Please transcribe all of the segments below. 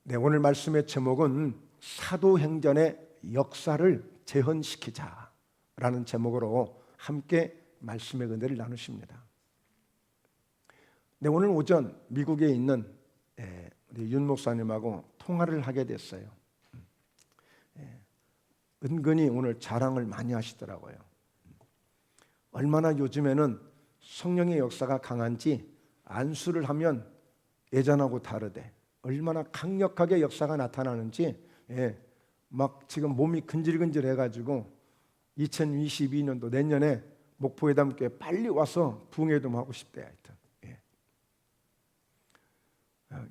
네, 오늘 말씀의 제목은 사도행전의 역사를 재현시키자라는 제목으로 함께 말씀의 은혜를 나누십니다. 네, 오늘 오전 미국에 있는 우리 윤 목사님하고 통화를 하게 됐어요. 은근히 오늘 자랑을 많이 하시더라고요. 얼마나 요즘에는 성령의 역사가 강한지 안수를 하면 예전하고 다르대. 얼마나 강력하게 역사가 나타나는지 막 지금 몸이 근질근질해가지고 2022년도 내년에 목포회담교회 빨리 와서 부흥회도 하고 싶대. 하여튼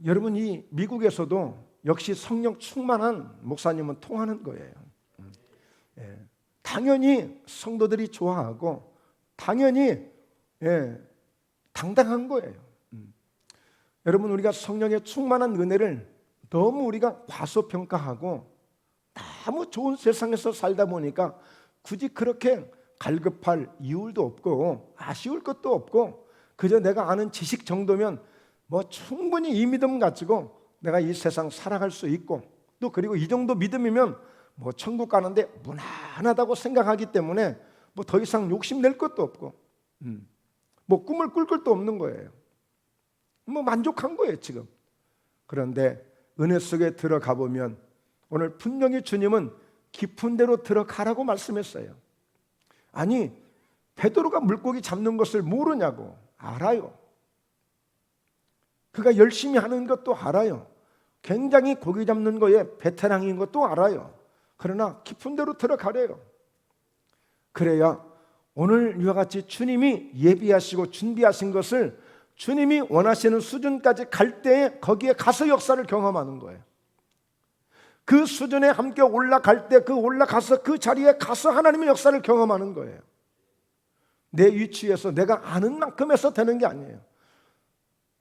여러분, 이 미국에서도 역시 성령 충만한 목사님은 통하는 거예요. 당연히 성도들이 좋아하고 당연히 당당한 거예요. 여러분, 우리가 성령의 충만한 은혜를 너무 우리가 과소평가하고 너무 좋은 세상에서 살다 보니까 굳이 그렇게 갈급할 이유도 없고 아쉬울 것도 없고 그저 내가 아는 지식 정도면 뭐 충분히 이 믿음 가지고 내가 이 세상 살아갈 수 있고 또 그리고 이 정도 믿음이면 뭐 천국 가는데 무난하다고 생각하기 때문에 뭐 더 이상 욕심낼 것도 없고 뭐 꿈을 꿀 것도 없는 거예요. 뭐 만족한 거예요 지금. 그런데 은혜 속에 들어가 보면 오늘 분명히 주님은 깊은 데로 들어가라고 말씀했어요. 아니, 베드로가 물고기 잡는 것을 모르냐고. 알아요. 그가 열심히 하는 것도 알아요. 굉장히 고기 잡는 거에 베테랑인 것도 알아요. 그러나 깊은 데로 들어가래요. 그래야 오늘 이와 같이 주님이 예비하시고 준비하신 것을 주님이 원하시는 수준까지 갈 때에 거기에 가서 역사를 경험하는 거예요. 그 수준에 함께 올라갈 때 올라가서 그 자리에 가서 하나님의 역사를 경험하는 거예요. 내 위치에서 내가 아는 만큼에서 되는 게 아니에요.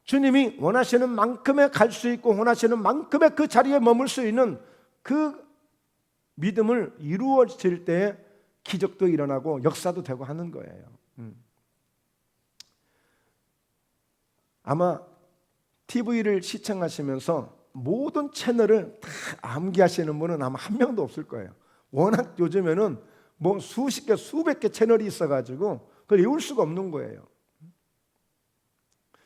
주님이 원하시는 만큼에 갈 수 있고 원하시는 만큼의 그 자리에 머물 수 있는 그 믿음을 이루어질 때에 기적도 일어나고 역사도 되고 하는 거예요. 아마 TV를 시청하시면서 모든 채널을 다 암기하시는 분은 아마 한 명도 없을 거예요. 워낙 요즘에는 뭐 수십 개, 수백 개 채널이 있어가지고 그걸 외울 수가 없는 거예요.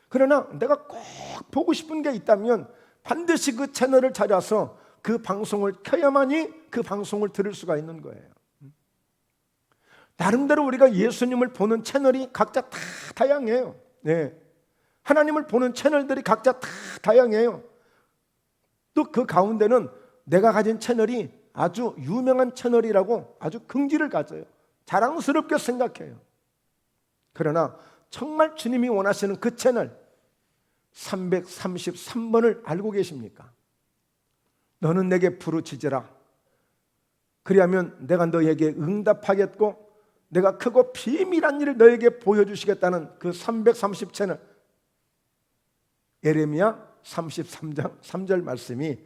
그러나 내가 꼭 보고 싶은 게 있다면 반드시 그 채널을 찾아서 그 방송을 켜야만이 그 방송을 들을 수가 있는 거예요. 나름대로 우리가 예수님을 보는 채널이 각자 다 다양해요. 네. 하나님을 보는 채널들이 각자 다 다양해요. 또 그 가운데는 내가 가진 채널이 아주 유명한 채널이라고 아주 긍지를 가져요. 자랑스럽게 생각해요. 그러나 정말 주님이 원하시는 그 채널 333번을 알고 계십니까? 너는 내게 부르짖으라. 그리하면 내가 너에게 응답하겠고 내가 크고 비밀한 일을 너에게 보여주시겠다는 그 330 채널, 예레미야 33장 3절 말씀이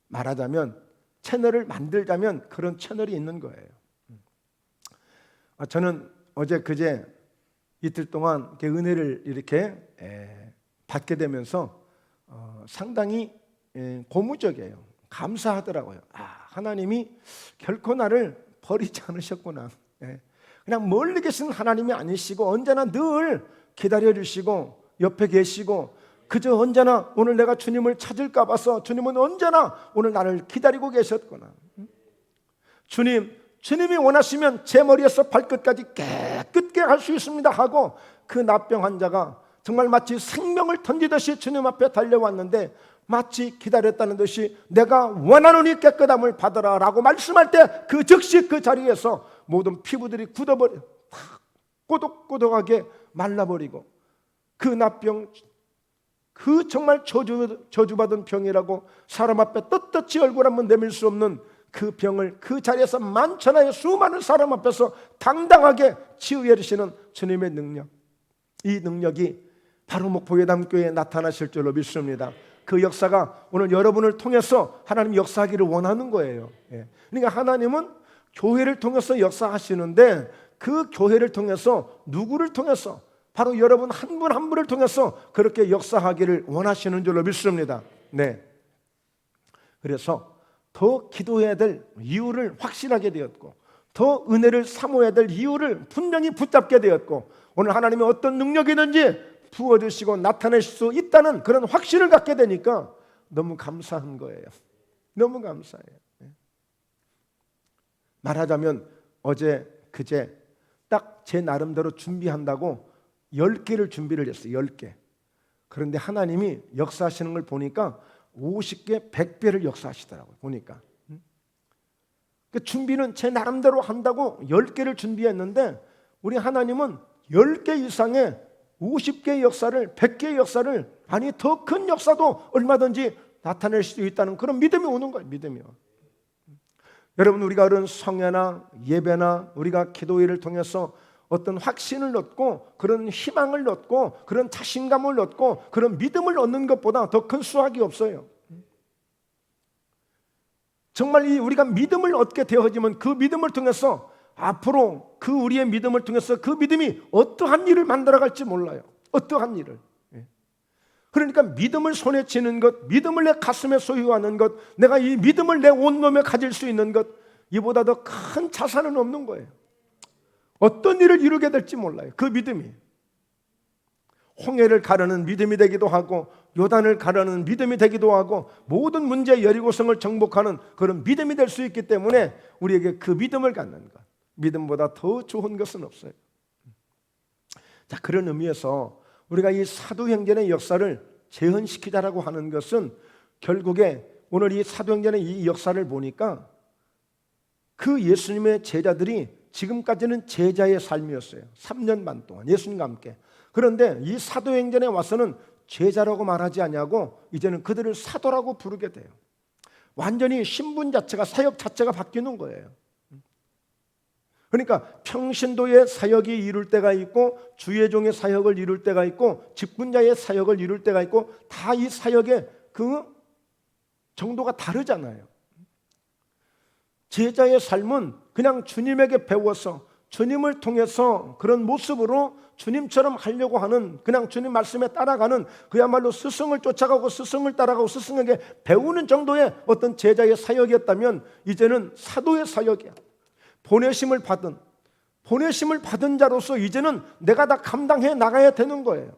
말하자면 채널을 만들자면 그런 채널이 있는 거예요. 저는 어제 그제 이틀 동안 은혜를 이렇게 받게 되면서 상당히 고무적이에요. 감사하더라고요. 하나님이 결코 나를 버리지 않으셨구나. 그냥 멀리 계신 하나님이 아니시고 언제나 늘 기다려주시고 옆에 계시고 그저 언제나 오늘 내가 주님을 찾을까 봐서 주님은 언제나 오늘 나를 기다리고 계셨구나. 주님이 원하시면 제 머리에서 발끝까지 깨끗게 할 수 있습니다 하고 그 납병 환자가 정말 마치 생명을 던지듯이 주님 앞에 달려왔는데 마치 기다렸다는 듯이 내가 원하노니 깨끗함을 받으라 라고 말씀할 때 그 즉시 그 자리에서 모든 피부들이 굳어버려 꼬독꼬독하게 말라버리고 그 납병, 그 정말 저주받은 병이라고 사람 앞에 떳떳이 얼굴 한번 내밀 수 없는 그 병을 그 자리에서 만천하의 수많은 사람 앞에서 당당하게 치유해 주시는 주님의 능력, 이 능력이 바로 목포회담교회에 나타나실 줄로 믿습니다. 그 역사가 오늘 여러분을 통해서 하나님 역사하기를 원하는 거예요. 그러니까 하나님은 교회를 통해서 역사하시는데 그 교회를 통해서 누구를 통해서 바로 여러분 한 분 한 분을 통해서 그렇게 역사하기를 원하시는 줄로 믿습니다. 네. 그래서 더 기도해야 될 이유를 확실하게 되었고, 더 은혜를 사모해야 될 이유를 분명히 붙잡게 되었고, 오늘 하나님이 어떤 능력이든지 부어주시고 나타낼 수 있다는 그런 확신을 갖게 되니까 너무 감사한 거예요. 너무 감사해요. 말하자면 어제 그제 딱 제 나름대로 준비한다고 10개를 준비를 했어요. 10개. 그런데 하나님이 역사하시는 걸 보니까 50개, 100배를 역사하시더라고요. 보니까. 그 준비는 제 나름대로 한다고 10개를 준비했는데, 우리 하나님은 10개 이상의 50개의 역사를, 100개의 역사를, 아니 더 큰 역사도 얼마든지 나타낼 수 있다는 그런 믿음이 오는 거예요. 믿음이요. 여러분, 우리가 그런 성회나 예배나 우리가 기도회를 통해서 어떤 확신을 얻고 그런 희망을 얻고 그런 자신감을 얻고 그런 믿음을 얻는 것보다 더 큰 수확이 없어요. 정말 우리가 믿음을 얻게 되어지면 그 믿음을 통해서 앞으로 그 우리의 믿음을 통해서 그 믿음이 어떠한 일을 만들어갈지 몰라요. 어떠한 일을. 그러니까 믿음을 손에 쥐는 것, 믿음을 내 가슴에 소유하는 것, 내가 이 믿음을 내 온몸에 가질 수 있는 것, 이보다 더 큰 자산은 없는 거예요. 어떤 일을 이루게 될지 몰라요. 그 믿음이 홍해를 가르는 믿음이 되기도 하고, 요단을 가르는 믿음이 되기도 하고, 모든 문제 여리고성을 정복하는 그런 믿음이 될 수 있기 때문에 우리에게 그 믿음을 갖는 것, 믿음보다 더 좋은 것은 없어요. 자, 그런 의미에서 우리가 이 사도행전의 역사를 재현시키자라고 하는 것은 결국에 오늘 이 사도행전의 이 역사를 보니까 그 예수님의 제자들이 지금까지는 제자의 삶이었어요. 3년 반 동안 예수님과 함께. 그런데 이 사도행전에 와서는 제자라고 말하지 않냐고 이제는 그들을 사도라고 부르게 돼요. 완전히 신분 자체가, 사역 자체가 바뀌는 거예요. 그러니까 평신도의 사역이 이룰 때가 있고, 주의 종의 사역을 이룰 때가 있고, 직분자의 사역을 이룰 때가 있고, 다 이 사역의 그 정도가 다르잖아요. 제자의 삶은 그냥 주님에게 배워서 주님을 통해서 그런 모습으로 주님처럼 하려고 하는, 그냥 주님 말씀에 따라가는, 그야말로 스승을 쫓아가고 스승을 따라가고 스승에게 배우는 정도의 어떤 제자의 사역이었다면, 이제는 사도의 사역이야. 보내심을 받은 자로서 이제는 내가 다 감당해 나가야 되는 거예요.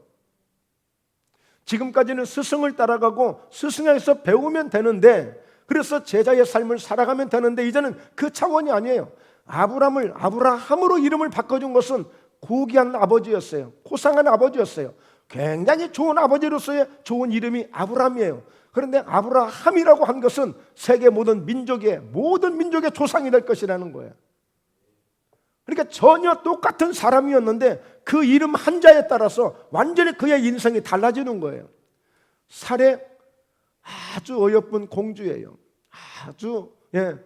지금까지는 스승을 따라가고 스승에게서 배우면 되는데, 그래서 제자의 삶을 살아가면 되는데, 이제는 그 차원이 아니에요. 아브라함으로 이름을 바꿔준 것은 고귀한 아버지였어요. 고상한 아버지였어요. 굉장히 좋은 아버지로서의 좋은 이름이 아브라함이에요. 그런데 아브라함이라고 한 것은 세계 모든 민족의 조상이 될 것이라는 거예요. 그러니까 전혀 똑같은 사람이었는데 그 이름 한자에 따라서 완전히 그의 인생이 달라지는 거예요. 사례 아주 어여쁜 공주예요. 아주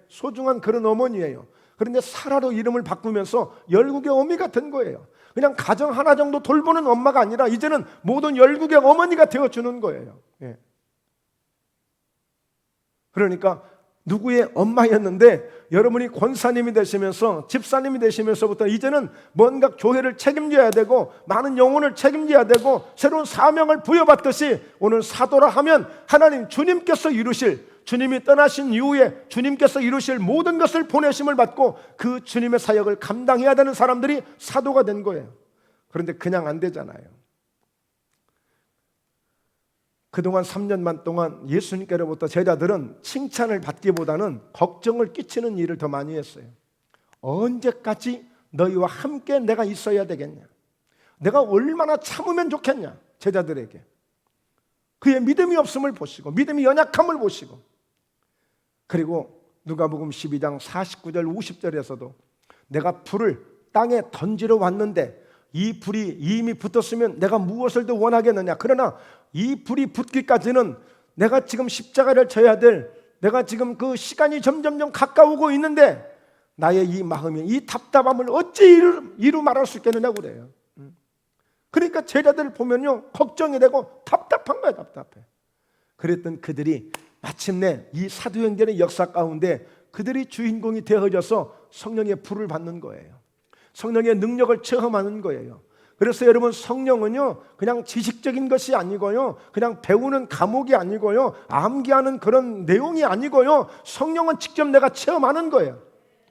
소중한 그런 어머니예요. 그런데 사라로 이름을 바꾸면서 열국의 어미가 된 거예요. 그냥 가정 하나 정도 돌보는 엄마가 아니라 이제는 모든 열국의 어머니가 되어주는 거예요. 그러니까 누구의 엄마였는데 여러분이 권사님이 되시면서, 집사님이 되시면서부터 이제는 뭔가 교회를 책임져야 되고 많은 영혼을 책임져야 되고 새로운 사명을 부여받듯이, 오늘 사도라 하면 하나님 주님께서 이루실, 주님이 떠나신 이후에 주님께서 이루실 모든 것을 보내심을 받고 그 주님의 사역을 감당해야 되는 사람들이 사도가 된 거예요. 그런데 그냥 안 되잖아요. 그동안 3년 반 동안 예수님께로부터 제자들은 칭찬을 받기보다는 걱정을 끼치는 일을 더 많이 했어요. 언제까지 너희와 함께 내가 있어야 되겠냐? 내가 얼마나 참으면 좋겠냐? 제자들에게. 그의 믿음이 없음을 보시고, 믿음이 연약함을 보시고, 그리고 누가복음 12장 49절 50절에서도 내가 불을 땅에 던지러 왔는데 이 불이 이미 붙었으면 내가 무엇을 더 원하겠느냐? 그러나 이 불이 붙기까지는 내가 지금 십자가를 져야 될, 내가 지금 그 시간이 점점점 가까우고 있는데 나의 이 마음이, 이 답답함을 어찌 이루 말할 수 있겠느냐고 그래요. 그러니까 제자들 보면요, 걱정이 되고 답답한 거예요. 답답해. 그랬던 그들이 마침내 이 사도행전의 역사 가운데 그들이 주인공이 되어져서 성령의 불을 받는 거예요. 성령의 능력을 체험하는 거예요. 그래서 여러분, 성령은요 그냥 지식적인 것이 아니고요, 그냥 배우는 과목이 아니고요, 암기하는 그런 내용이 아니고요, 성령은 직접 내가 체험하는 거예요.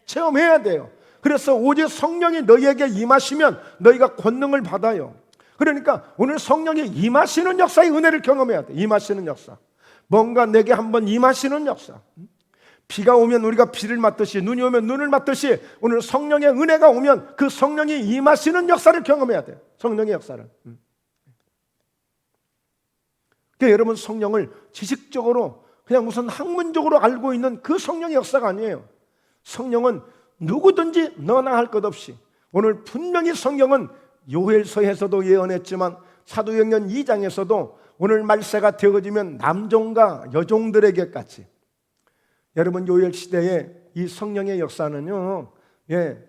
체험해야 돼요. 그래서 오직 성령이 너희에게 임하시면 너희가 권능을 받아요. 그러니까 오늘 성령이 임하시는 역사의 은혜를 경험해야 돼. 임하시는 역사, 뭔가 내게 한번 임하시는 역사. 비가 오면 우리가 비를 맞듯이, 눈이 오면 눈을 맞듯이, 오늘 성령의 은혜가 오면 그 성령이 임하시는 역사를 경험해야 돼요. 성령의 역사를. 그러니까 여러분, 성령을 지식적으로 그냥 우선 학문적으로 알고 있는 그 성령의 역사가 아니에요. 성령은 누구든지 너나 할 것 없이, 오늘 분명히 성령은 요엘서에서도 예언했지만 사도행전 2장에서도 오늘 말세가 되어지면 남종과 여종들에게까지, 여러분, 요엘 시대에 이 성령의 역사는요,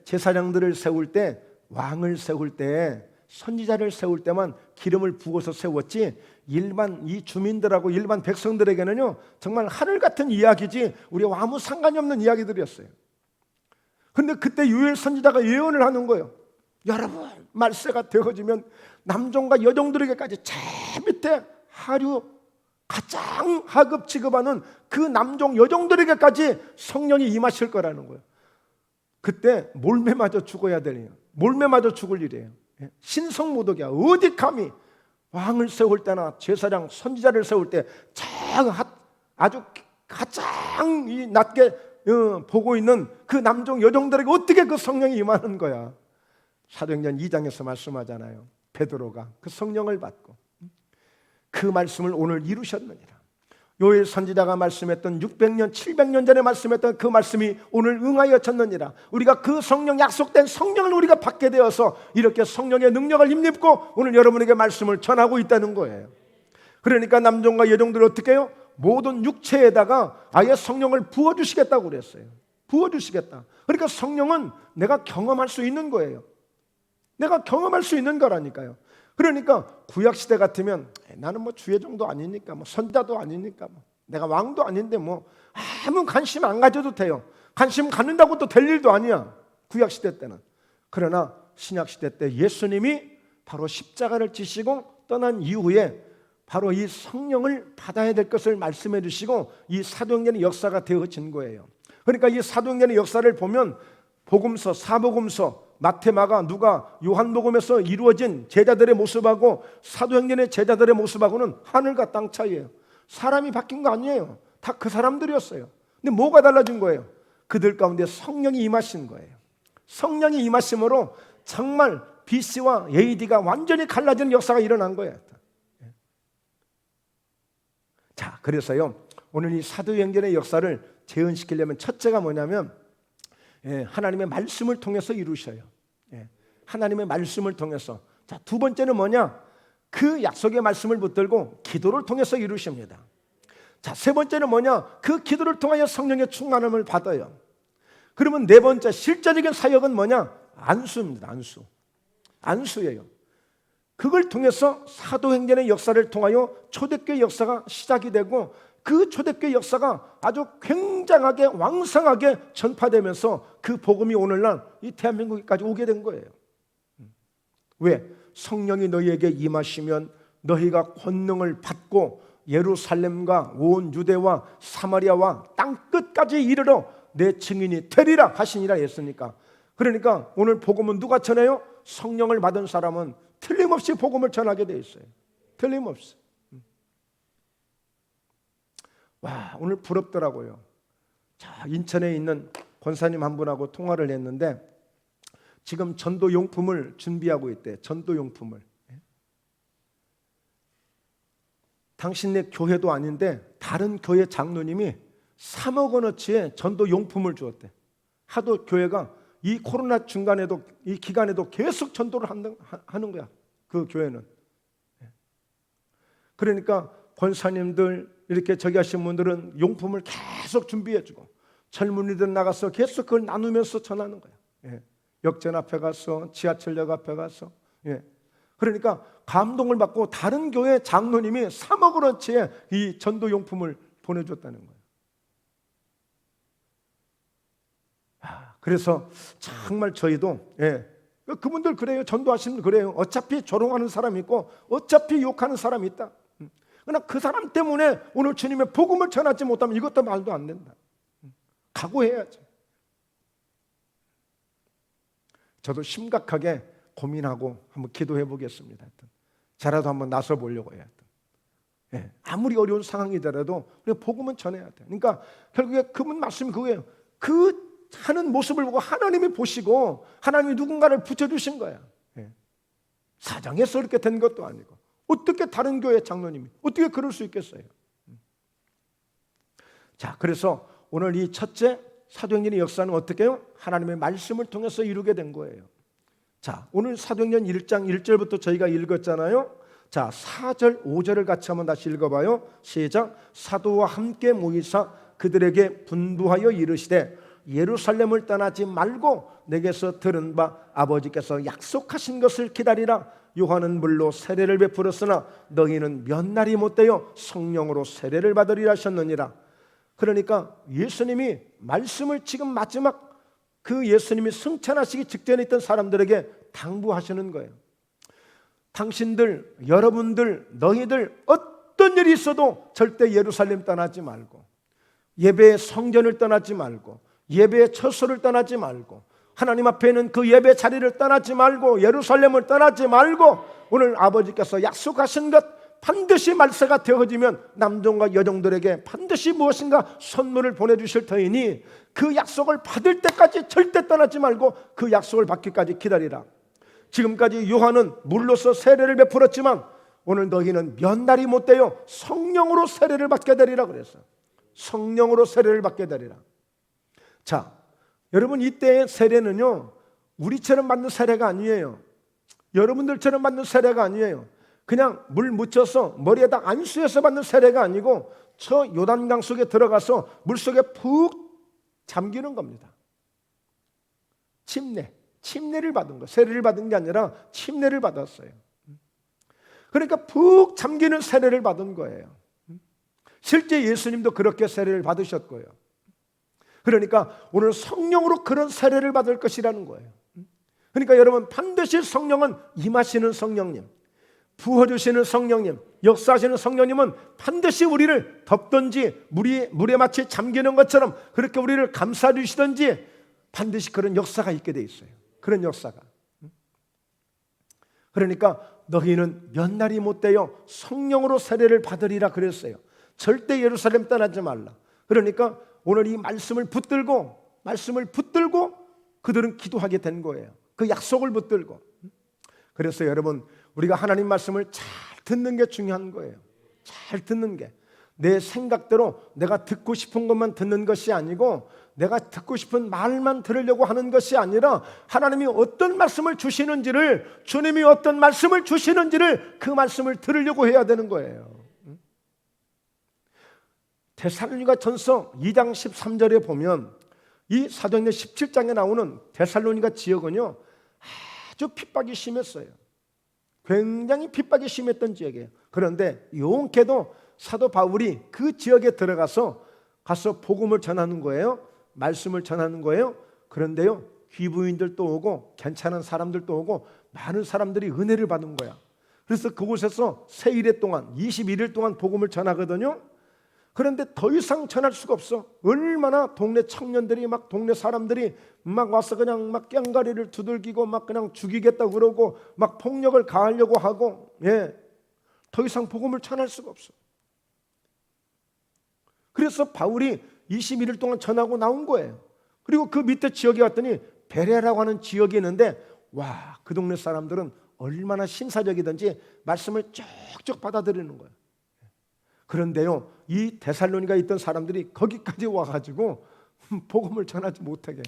제사장들을 세울 때, 왕을 세울 때, 선지자를 세울 때만 기름을 부어서 세웠지, 일반 이 주민들하고 일반 백성들에게는요 정말 하늘 같은 이야기지 우리와 아무 상관이 없는 이야기들이었어요. 근데 그때 요엘 선지자가 예언을 하는 거예요. 여러분, 말세가 되어지면 남종과 여종들에게까지 제 밑에 하류 가장 하급 취급하는 그 남종 여종들에게까지 성령이 임하실 거라는 거예요. 그때 몰매 맞아 죽어야 되네요. 몰매 맞아 죽을 일이에요. 신성모독이야. 어디 감히 왕을 세울 때나 제사장 선지자를 세울 때 아주 가장 낮게 보고 있는 그 남종 여종들에게 어떻게 그 성령이 임하는 거야. 사도행전 2장에서 말씀하잖아요. 베드로가 그 성령을 받고 그 말씀을 오늘 이루셨느니라. 요엘 선지자가 말씀했던 600년 700년 전에 말씀했던 그 말씀이 오늘 응하여졌느니라. 우리가 그 성령, 약속된 성령을 우리가 받게 되어서 이렇게 성령의 능력을 힘입고 오늘 여러분에게 말씀을 전하고 있다는 거예요. 그러니까 남종과 여종들 어떻게 해요? 모든 육체에다가 아예 성령을 부어주시겠다고 그랬어요. 부어주시겠다. 그러니까 성령은 내가 경험할 수 있는 거예요. 내가 경험할 수 있는 거라니까요. 그러니까 구약시대 같으면 나는 뭐 주의종도 아니니까, 뭐 선자도 아니니까, 뭐 내가 왕도 아닌데 뭐 아무 관심 안 가져도 돼요. 관심 갖는다고 또 될 일도 아니야, 구약시대 때는. 그러나 신약시대 때 예수님이 바로 십자가를 지시고 떠난 이후에 바로 이 성령을 받아야 될 것을 말씀해 주시고 이 사도행전의 역사가 되어진 거예요. 그러니까 이 사도행전의 역사를 보면 복음서, 사복음서, 마태, 마가, 누가, 요한복음에서 이루어진 제자들의 모습하고 사도행전의 제자들의 모습하고는 하늘과 땅 차이예요. 사람이 바뀐 거 아니에요. 다 그 사람들이었어요. 근데 뭐가 달라진 거예요? 그들 가운데 성령이 임하신 거예요. 성령이 임하심으로 정말 BC와 AD가 완전히 갈라지는 역사가 일어난 거예요. 자, 그래서요 오늘 이 사도행전의 역사를 재현시키려면 첫째가 뭐냐면 하나님의 말씀을 통해서 이루셔요. 하나님의 말씀을 통해서. 자, 두 번째는 뭐냐? 그 약속의 말씀을 붙들고 기도를 통해서 이루십니다. 자, 세 번째는 뭐냐? 그 기도를 통하여 성령의 충만함을 받아요. 그러면 네 번째 실제적인 사역은 뭐냐? 안수입니다. 안수예요. 그걸 통해서 사도행전의 역사를 통하여 초대교회 역사가 시작이 되고 그 초대교회 역사가 아주 굉장하게 왕성하게 전파되면서 그 복음이 오늘날 이 대한민국까지 오게 된 거예요. 왜? 성령이 너희에게 임하시면 너희가 권능을 받고 예루살렘과 온 유대와 사마리아와 땅끝까지 이르러 내 증인이 되리라 하시니라 했으니까. 그러니까 오늘 복음은 누가 전해요? 성령을 받은 사람은 틀림없이 복음을 전하게 돼 있어요. 틀림없이. 와, 오늘 부럽더라고요. 자, 인천에 있는 권사님 한 분하고 통화를 했는데 지금 전도용품을 준비하고 있대. 전도용품을. 당신네 교회도 아닌데 다른 교회 장로님이 3억 원어치의 전도용품을 주었대. 하도 교회가 이 코로나 중간에도 이 기간에도 계속 전도를 하는 거야. 그 교회는. 그러니까 권사님들 이렇게 저기 하신 분들은 용품을 계속 준비해주고 젊은이들 나가서 계속 그걸 나누면서 전하는 거야. 역전 앞에 가서 지하철역 앞에 가서. 그러니까 감동을 받고 다른 교회 장로님이 3억 원어치의 이 전도용품을 보내줬다는 거예요. 그래서 정말 저희도 그분들 그래요. 전도하시는 그래요. 어차피 조롱하는 사람이 있고 어차피 욕하는 사람이 있다. 그러나 그 사람 때문에 오늘 주님의 복음을 전하지 못하면 이것도 말도 안 된다. 각오해야지. 저도 심각하게 고민하고 한번 기도해 보겠습니다. 저라도 한번 나서 보려고 해야 돼. 아무리 어려운 상황이더라도 우리가 복음은 전해야 돼. 그러니까 결국에 그분 말씀이 그거예요. 그 하는 모습을 보고 하나님이 보시고 하나님이 누군가를 붙여주신 거야. 사정해서 그렇게 된 것도 아니고 어떻게 다른 교회 장로님이 어떻게 그럴 수 있겠어요? 자, 그래서 오늘 이 첫째 사도행전의 역사는 어떻게 해요? 하나님의 말씀을 통해서 이루게 된 거예요. 자, 오늘 사도행전 1장 1절부터 저희가 읽었잖아요. 자, 4절 5절을 같이 한번 다시 읽어봐요. 시작. 사도와 함께 모이사 그들에게 분부하여 이르시되 예루살렘을 떠나지 말고 내게서 들은 바 아버지께서 약속하신 것을 기다리라. 요한은 물로 세례를 베풀었으나 너희는 몇 날이 못되어 성령으로 세례를 받으리라 하셨느니라. 그러니까 예수님이 말씀을 지금 마지막 그 예수님이 승천하시기 직전에 있던 사람들에게 당부하시는 거예요. 당신들, 여러분들, 너희들 어떤 일이 있어도 절대 예루살렘 떠나지 말고 예배의 성전을 떠나지 말고 예배의 처소를 떠나지 말고 하나님 앞에 있는 그 예배 자리를 떠나지 말고 예루살렘을 떠나지 말고 오늘 아버지께서 약속하신 것 반드시 말세가 되어지면 남종과 여종들에게 반드시 무엇인가 선물을 보내주실 터이니 그 약속을 받을 때까지 절대 떠나지 말고 그 약속을 받기까지 기다리라. 지금까지 요한은 물로서 세례를 베풀었지만 오늘 너희는 몇 날이 못되어 성령으로 세례를 받게 되리라 그랬어. 성령으로 세례를 받게 되리라. 자, 여러분 이때의 세례는요 우리처럼 받는 세례가 아니에요. 여러분들처럼 받는 세례가 아니에요. 그냥 물 묻혀서 머리에다 안수해서 받는 세례가 아니고 저 요단강 속에 들어가서 물속에 푹 잠기는 겁니다. 침례를 받은 거. 세례를 받은 게 아니라 침례를 받았어요. 그러니까 푹 잠기는 세례를 받은 거예요. 실제 예수님도 그렇게 세례를 받으셨고요. 그러니까 오늘 성령으로 그런 세례를 받을 것이라는 거예요. 그러니까 여러분 반드시 성령은 임하시는 성령님, 부어주시는 성령님, 역사하시는 성령님은 반드시 우리를 덮든지 물에 마치 잠기는 것처럼 그렇게 우리를 감싸주시든지 반드시 그런 역사가 있게 돼 있어요. 그런 역사가. 그러니까 너희는 몇 날이 못되어 성령으로 세례를 받으리라 그랬어요. 절대 예루살렘 떠나지 말라. 그러니까 오늘 이 말씀을 붙들고 그들은 기도하게 된 거예요. 그 약속을 붙들고. 그래서 여러분 우리가 하나님 말씀을 잘 듣는 게 중요한 거예요. 잘 듣는 게. 내 생각대로 내가 듣고 싶은 것만 듣는 것이 아니고 내가 듣고 싶은 말만 들으려고 하는 것이 아니라 하나님이 어떤 말씀을 주시는지를 주님이 어떤 말씀을 주시는지를 그 말씀을 들으려고 해야 되는 거예요. 데살로니가 전서 2장 13절에 보면 이 사도행전 17장에 나오는 데살로니가 지역은요 아주 핍박이 심했어요. 굉장히 핍박이 심했던 지역이에요. 그런데 용케도 사도 바울이 그 지역에 들어가서 복음을 전하는 거예요. 말씀을 전하는 거예요. 그런데요 귀부인들도 오고 괜찮은 사람들도 오고 많은 사람들이 은혜를 받은 거야. 그래서 그곳에서 세 일회 동안 21일 동안 복음을 전하거든요. 그런데 더 이상 전할 수가 없어. 얼마나 동네 청년들이 막 동네 사람들이 막 와서 그냥 막 깽가리를 두들기고 막 그냥 죽이겠다고 그러고 막 폭력을 가하려고 하고 더 이상 복음을 전할 수가 없어. 그래서 바울이 21일 동안 전하고 나온 거예요. 그리고 그 밑에 지역에 왔더니 베레라고 하는 지역이 있는데 와, 그 동네 사람들은 얼마나 신사적이든지 말씀을 쭉쭉 받아들이는 거예요. 그런데요 이 데살로니가 있던 사람들이 거기까지 와가지고 복음을 전하지 못하게.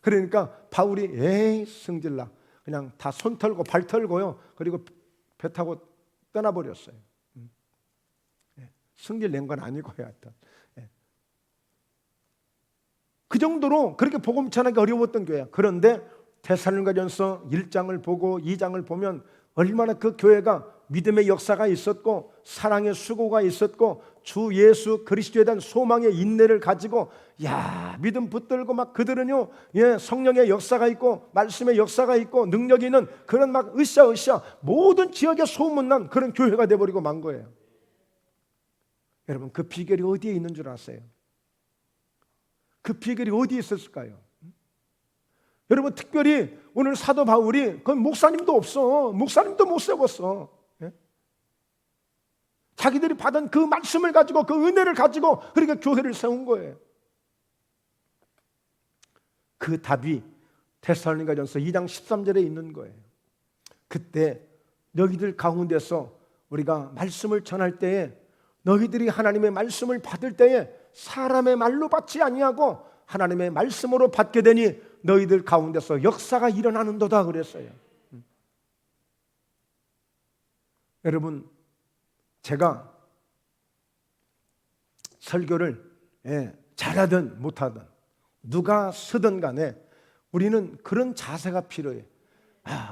그러니까 바울이 에이 승질나 그냥 다 손 털고 발 털고요 그리고 배 타고 떠나버렸어요. 승질 낸 건 아니고 하여튼 그 정도로 그렇게 복음 전하기 어려웠던 교회야. 그런데 데살로니가전서 1장을 보고 2장을 보면 얼마나 그 교회가 믿음의 역사가 있었고 사랑의 수고가 있었고 주 예수 그리스도에 대한 소망의 인내를 가지고 믿음 붙들고 막 그들은요 성령의 역사가 있고 말씀의 역사가 있고 능력이 있는 그런 막 으쌰으쌰 모든 지역에 소문난 그런 교회가 돼버리고 만 거예요. 여러분, 그 비결이 어디에 있는 줄 아세요? 그 비결이 어디에 있었을까요? 여러분, 특별히 오늘 사도 바울이 그 목사님도 없어. 목사님도 못 세웠어. 자기들이 받은 그 말씀을 가지고 그 은혜를 가지고 그렇게 교회를 세운 거예요. 그 답이 데살로니가전서 2장 13절에 있는 거예요. 그때 너희들 가운데서 우리가 말씀을 전할 때에 너희들이 하나님의 말씀을 받을 때에 사람의 말로 받지 아니하고 하나님의 말씀으로 받게 되니 너희들 가운데서 역사가 일어나는도다 그랬어요. 여러분, 제가 설교를 잘하든 못하든 누가 쓰든 간에 우리는 그런 자세가 필요해요.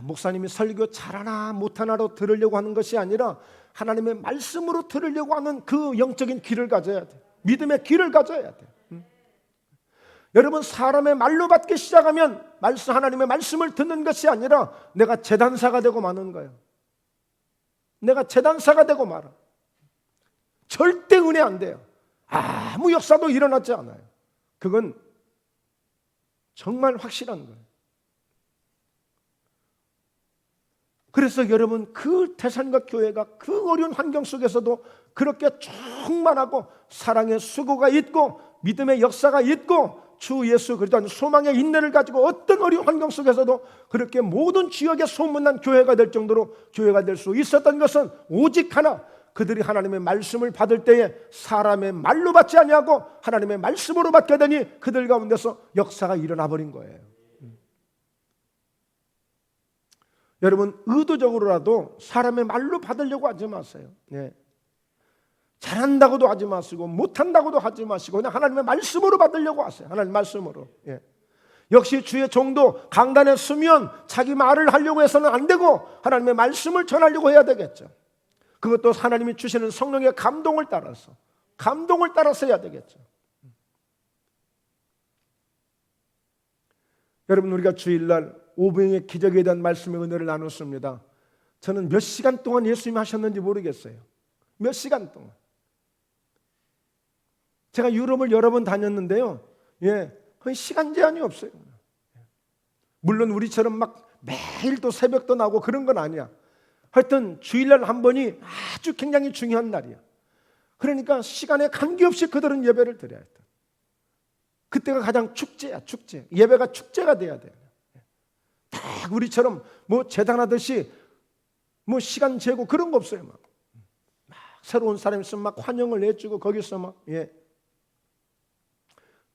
목사님이 설교 잘하나 못하나로 들으려고 하는 것이 아니라 하나님의 말씀으로 들으려고 하는 그 영적인 귀를 가져야 돼요. 믿음의 귀를 가져야 돼요. 여러분, 사람의 말로 받기 시작하면 하나님의 말씀을 듣는 것이 아니라 내가 제단사가 되고 마는 거예요. 내가 제단사가 되고 말아. 절대 은혜 안 돼요. 아무 역사도 일어나지 않아요. 그건 정말 확실한 거예요. 그래서 여러분, 그 데살로니가 교회가 그 어려운 환경 속에서도 그렇게 충만하고 사랑의 수고가 있고 믿음의 역사가 있고 주 예수 그리스도 소망의 인내를 가지고 어떤 어려운 환경 속에서도 그렇게 모든 지역에 소문난 교회가 될 정도로 교회가 될 수 있었던 것은 오직 하나, 그들이 하나님의 말씀을 받을 때에 사람의 말로 받지 아니하고 하나님의 말씀으로 받게 되니 그들 가운데서 역사가 일어나 버린 거예요. 여러분, 의도적으로라도 사람의 말로 받으려고 하지 마세요. 잘한다고도 하지 마시고 못한다고도 하지 마시고 그냥 하나님의 말씀으로 받으려고 하세요. 하나님 말씀으로. 역시 주의 종도 강단에 서면 자기 말을 하려고 해서는 안 되고 하나님의 말씀을 전하려고 해야 되겠죠. 그것도 하나님이 주시는 성령의 감동을 따라서 해야 되겠죠. 여러분, 우리가 주일날 오병의 기적에 대한 말씀의 은혜를 나눴습니다. 저는 몇 시간 동안 예수님이 하셨는지 모르겠어요. 몇 시간 동안. 제가 유럽을 여러 번 다녔는데요. 거의 시간 제한이 없어요. 물론 우리처럼 막 매일 또 새벽도 나고 그런 건 아니야. 하여튼 주일날 한 번이 아주 굉장히 중요한 날이야. 그러니까 시간에 관계없이 그들은 예배를 드려야 돼. 그때가 가장 축제야, 축제. 예배가 축제가 돼야 돼요. 딱 우리처럼 뭐 재단하듯이 뭐 시간 재고 그런 거 없어요. 막 새로운 사람이 있으면 막 환영을 해주고 거기서 막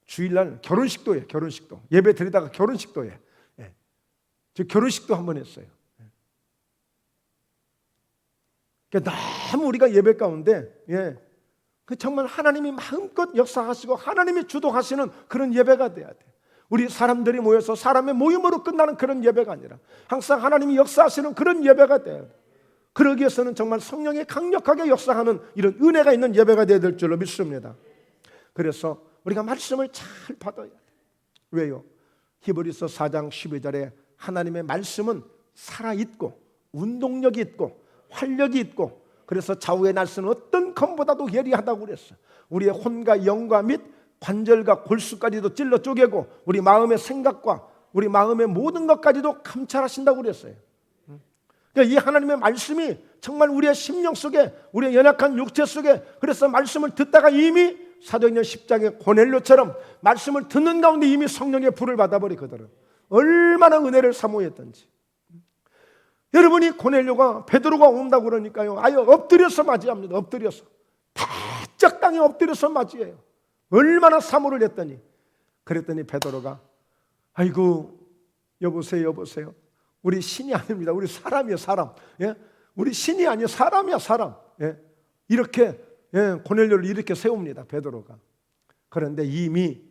주일날 결혼식도 해. 결혼식도 예배 드리다가 결혼식도 해. 저 결혼식도 한 번 했어요. 그러니까 너무 우리가 예배 가운데 정말 하나님이 마음껏 역사하시고 하나님이 주도하시는 그런 예배가 돼야 돼. 우리 사람들이 모여서 사람의 모임으로 끝나는 그런 예배가 아니라 항상 하나님이 역사하시는 그런 예배가 돼야 돼. 그러기 위해서는 정말 성령이 강력하게 역사하는 이런 은혜가 있는 예배가 되어야 될 줄로 믿습니다. 그래서 우리가 말씀을 잘 받아야 돼. 왜요? 히브리서 4장 12절에 하나님의 말씀은 살아있고 운동력이 있고 활력이 있고 그래서 좌우의 날씨는 어떤 검보다도 예리하다고 그랬어. 우리의 혼과 영과 및 관절과 골수까지도 찔러 쪼개고 우리 마음의 생각과 우리 마음의 모든 것까지도 감찰하신다고 그랬어요. 그러니까 이 하나님의 말씀이 정말 우리의 심령 속에 우리의 연약한 육체 속에 그래서 말씀을 듣다가 이미 사도행전 10장의 고넬료처럼 말씀을 듣는 가운데 이미 성령의 불을 받아버리거든. 얼마나 은혜를 사모했던지. 여러분이 고넬료가 베드로가 온다고 그러니까요 아예 엎드려서 맞이합니다. 엎드려서 바짝 땅에 엎드려서 맞이해요. 얼마나 사모를 했더니 그랬더니 베드로가 아이고 여보세요 우리 신이 아닙니다. 우리 사람이에요. 사람. 우리 신이 아니에요. 사람이야 사람. 이렇게 고넬료를 이렇게 세웁니다. 베드로가. 그런데 이미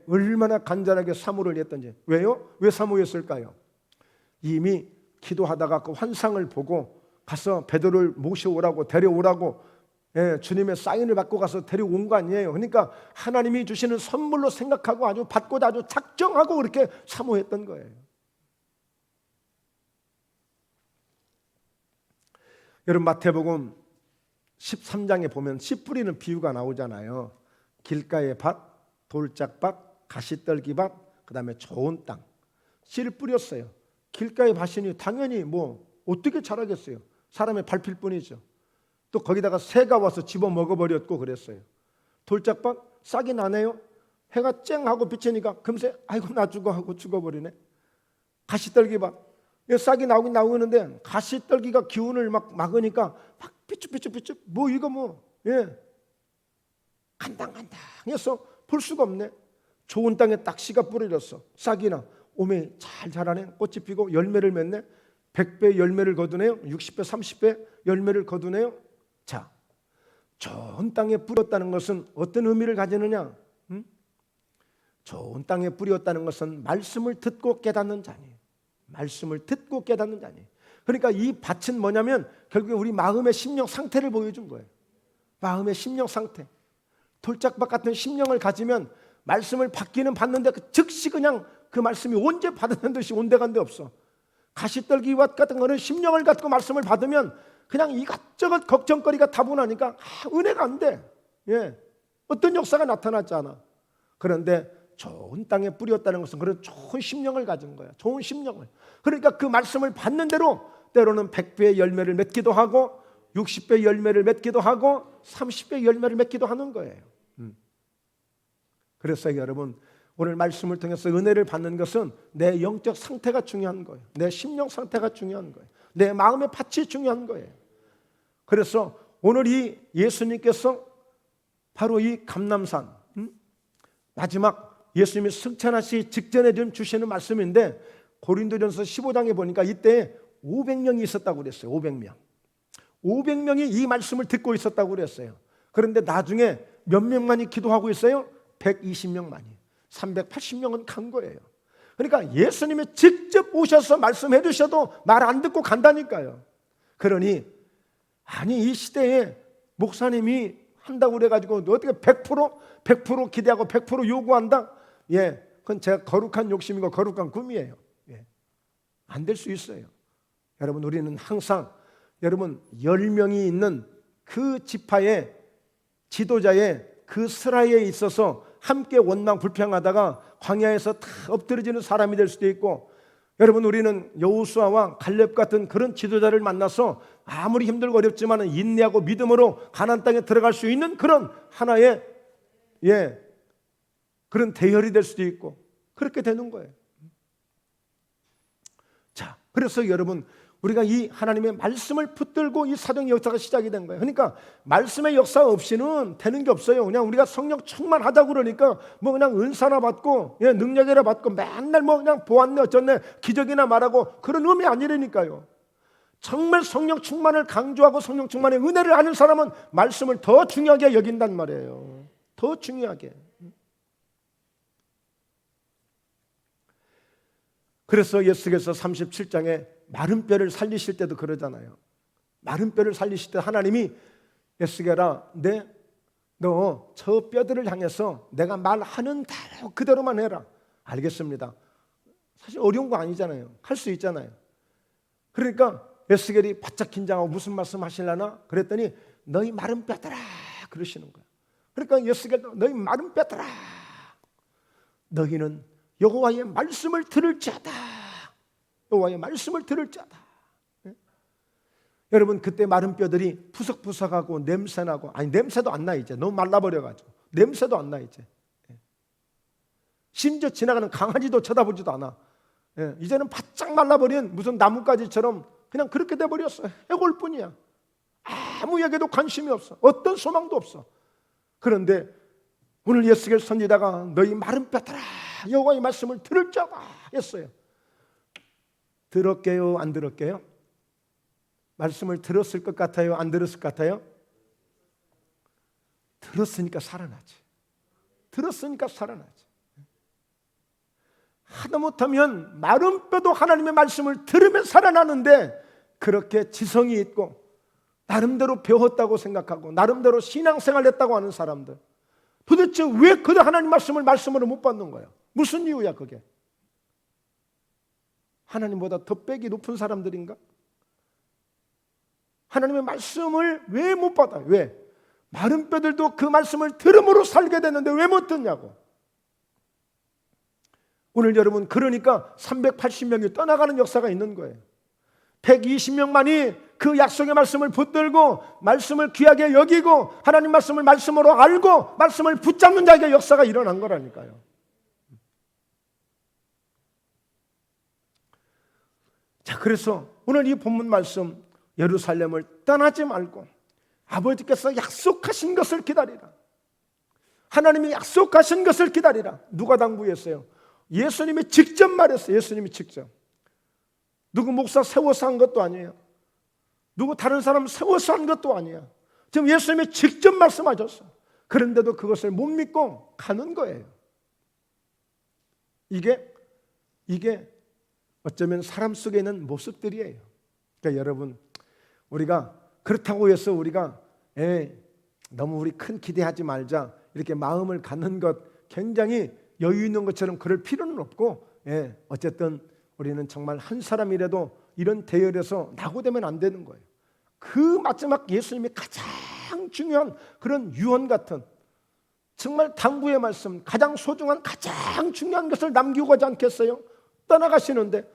얼마나 간절하게 사모를 했던지. 왜요? 왜 사모했을까요? 이미 기도하다가 그 환상을 보고 가서 베드로를 모셔오라고 데려오라고 주님의 사인을 받고 가서 데려온 거 아니에요. 그러니까 하나님이 주시는 선물로 생각하고 아주 받고자 아주 작정하고 그렇게 사모했던 거예요. 여러분 마태복음 13장에 보면 씨 뿌리는 비유가 나오잖아요. 길가의 밭, 돌짝밭, 가시떨기밭, 그 다음에 좋은 땅. 씨를 뿌렸어요. 길가의 밭이니 당연히 뭐 어떻게 자라겠어요. 사람의 밟힐 뿐이죠. 또 거기다가 새가 와서 집어 먹어버렸고 그랬어요. 돌짝밭 싹이 나네요. 해가 쨍하고 비치니까 금세 아이고 나 죽어 하고 죽어버리네. 가시떨기밭 싹이 나오긴 나오는데 가시떨기가 기운을 막 막으니까 막 삐쭉삐쭉삐쭉 뭐 이거 뭐 간당간당해서 볼 수가 없네. 좋은 땅에 딱 씨가 뿌려졌어. 싹이나 오메 잘 자라네. 꽃이 피고 열매를 맺네. 100배 열매를 거두네요. 60배 30배 열매를 거두네요. 자, 좋은 땅에 뿌렸다는 것은 어떤 의미를 가지느냐? 좋은 땅에 뿌렸다는 것은 말씀을 듣고 깨닫는 자니, 말씀을 듣고 깨닫는 자니. 그러니까 이 밭은 뭐냐면 결국에 우리 마음의 심령 상태를 보여준 거예요. 마음의 심령 상태. 돌짝밭 같은 심령을 가지면 말씀을 받기는 받는데 즉시 그냥 그 말씀이 언제 받았는 듯이 온데간데 없어. 가시떨기밭 같은 거는 심령을 갖고 말씀을 받으면 그냥 이것저것 걱정거리가 다분하니까 은혜가 안 돼. 어떤 역사가 나타나지 않아. 그런데 좋은 땅에 뿌렸다는 것은 그런 좋은 심령을 가진 거야. 좋은 심령을. 그러니까 그 말씀을 받는 대로 때로는 100배의 열매를 맺기도 하고 60배 열매를 맺기도 하고 30배 열매를 맺기도 하는 거예요. 그래서 여러분 오늘 말씀을 통해서 은혜를 받는 것은 내 영적 상태가 중요한 거예요. 내 심령 상태가 중요한 거예요. 내 마음의 밭이 중요한 거예요. 그래서 오늘 이 예수님께서 바로 이 감람산 마지막 예수님이 승천하시 직전에 좀 주시는 말씀인데 고린도전서 15장에 보니까 이때 500명이 있었다고 그랬어요. 500명. 500명이 이 말씀을 듣고 있었다고 그랬어요. 그런데 나중에 몇 명만이 기도하고 있어요? 120명만이. 380명은 간 거예요. 그러니까 예수님이 직접 오셔서 말씀해 주셔도 말 안 듣고 간다니까요. 그러니 아니 이 시대에 목사님이 한다고 그래가지고 어떻게 100% 기대하고 100% 요구한다? 그건 제가 거룩한 욕심이고 거룩한 꿈이에요. 안 될 수 있어요. 여러분 우리는 항상 여러분 10명이 있는 그 지파의 지도자의 그 스라에 있어서 함께 원망 불평하다가 광야에서 다 엎드러지는 사람이 될 수도 있고, 여러분 우리는 여호수아와 갈렙 같은 그런 지도자를 만나서 아무리 힘들고 어렵지만 인내하고 믿음으로 가나안 땅에 들어갈 수 있는 그런 하나의 그런 대열이 될 수도 있고 그렇게 되는 거예요. 자, 그래서 여러분 우리가 이 하나님의 말씀을 붙들고 이 사도의 역사가 시작이 된 거예요. 그러니까 말씀의 역사 없이는 되는 게 없어요. 그냥 우리가 성령 충만하다고 그러니까 뭐 그냥 은사나 받고 능력이나 받고 맨날 뭐 그냥 보았네 어쩌네 기적이나 말하고 그런 의미 아니라니까요. 정말 성령 충만을 강조하고 성령 충만의 은혜를 아는 사람은 말씀을 더 중요하게 여긴단 말이에요. 더 중요하게. 그래서 예수께서 37장에 마른 뼈를 살리실 때도 그러잖아요. 마른 뼈를 살리실 때 하나님이 에스겔아 너 저 뼈들을 향해서 내가 말하는 대로 그대로만 해라. 알겠습니다. 사실 어려운 거 아니잖아요. 할 수 있잖아요. 그러니까 에스겔이 바짝 긴장하고 무슨 말씀 하시려나 그랬더니 너희 마른 뼈들아 그러시는 거예요. 그러니까 에스겔도 너희 마른 뼈들아 너희는 여호와의 말씀을 들을 자다. 여호와의 말씀을 들을 자다. 여러분 그때 마른 뼈들이 푸석푸석하고 냄새나고 아니 냄새도 안 나 이제 너무 말라버려가지고 냄새도 안 나 이제 심지어 지나가는 강아지도 쳐다보지도 않아. 이제는 바짝 말라버린 무슨 나뭇가지처럼 그냥 그렇게 돼버렸어. 해골 뿐이야. 아무에게도 관심이 없어. 어떤 소망도 없어. 그런데 오늘 에스겔 선지자가 너희 마른 뼈들아 여호와의 말씀을 들을 자다 했어요. 들었게요? 안 들었게요? 말씀을 들었을 것 같아요? 안 들었을 것 같아요? 들었으니까 살아나지. 들었으니까 살아나지. 하다못하면 마른 뼈도 하나님의 말씀을 들으면 살아나는데 그렇게 지성이 있고 나름대로 배웠다고 생각하고 나름대로 신앙생활 했다고 하는 사람들, 도대체 왜 그들 하나님 말씀으로 못 받는 거야? 무슨 이유야 그게? 하나님보다 더 빽이 높은 사람들인가? 하나님의 말씀을 왜 못 받아요? 왜? 마른 뼈들도 그 말씀을 들음으로 살게 되는데 왜 못 듣냐고. 오늘 여러분, 그러니까 380명이 떠나가는 역사가 있는 거예요. 120명만이 그 약속의 말씀을 붙들고 말씀을 귀하게 여기고 하나님 말씀을 말씀으로 알고 말씀을 붙잡는 자에게 역사가 일어난 거라니까요. 자, 그래서 오늘 이 본문 말씀, 예루살렘을 떠나지 말고 아버지께서 약속하신 것을 기다리라. 하나님이 약속하신 것을 기다리라. 누가 당부했어요? 예수님이 직접 말했어요. 예수님이 직접. 누구 목사 세워서 한 것도 아니에요. 누구 다른 사람 세워서 한 것도 아니에요. 지금 예수님이 직접 말씀하셨어. 그런데도 그것을 못 믿고 가는 거예요. 이게 어쩌면 사람 속에 있는 모습들이에요. 그러니까 여러분, 우리가 그렇다고 해서 우리가 너무 우리 큰 기대하지 말자 이렇게 마음을 갖는 것 굉장히 여유 있는 것처럼 그럴 필요는 없고, 어쨌든 우리는 정말 한 사람이라도 이런 대열에서 낙오되면 안 되는 거예요. 그 마지막 예수님이 가장 중요한 그런 유언 같은 정말 당부의 말씀, 가장 소중한 가장 중요한 것을 남기고 가지 않겠어요? 떠나가시는데,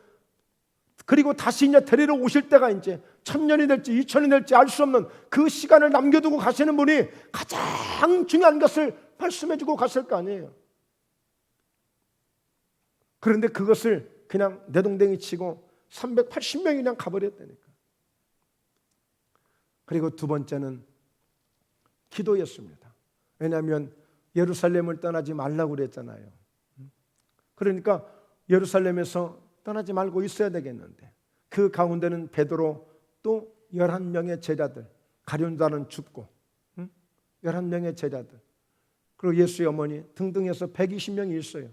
그리고 다시 이제 데리러 오실 때가 이제 1000년이 될지 2000년이 될지 알 수 없는 그 시간을 남겨두고 가시는 분이 가장 중요한 것을 말씀해주고 갔을 거 아니에요. 그런데 그것을 그냥 내동댕이 치고 380명이 그냥 가버렸다니까. 그리고 두 번째는 기도였습니다. 왜냐하면 예루살렘을 떠나지 말라고 그랬잖아요. 그러니까 예루살렘에서 떠나지 말고 있어야 되겠는데, 그 가운데는 베드로 또 11명의 제자들, 가룟 자는 죽고 11명의 제자들, 그리고 예수의 어머니 등등 해서 120명이 있어요.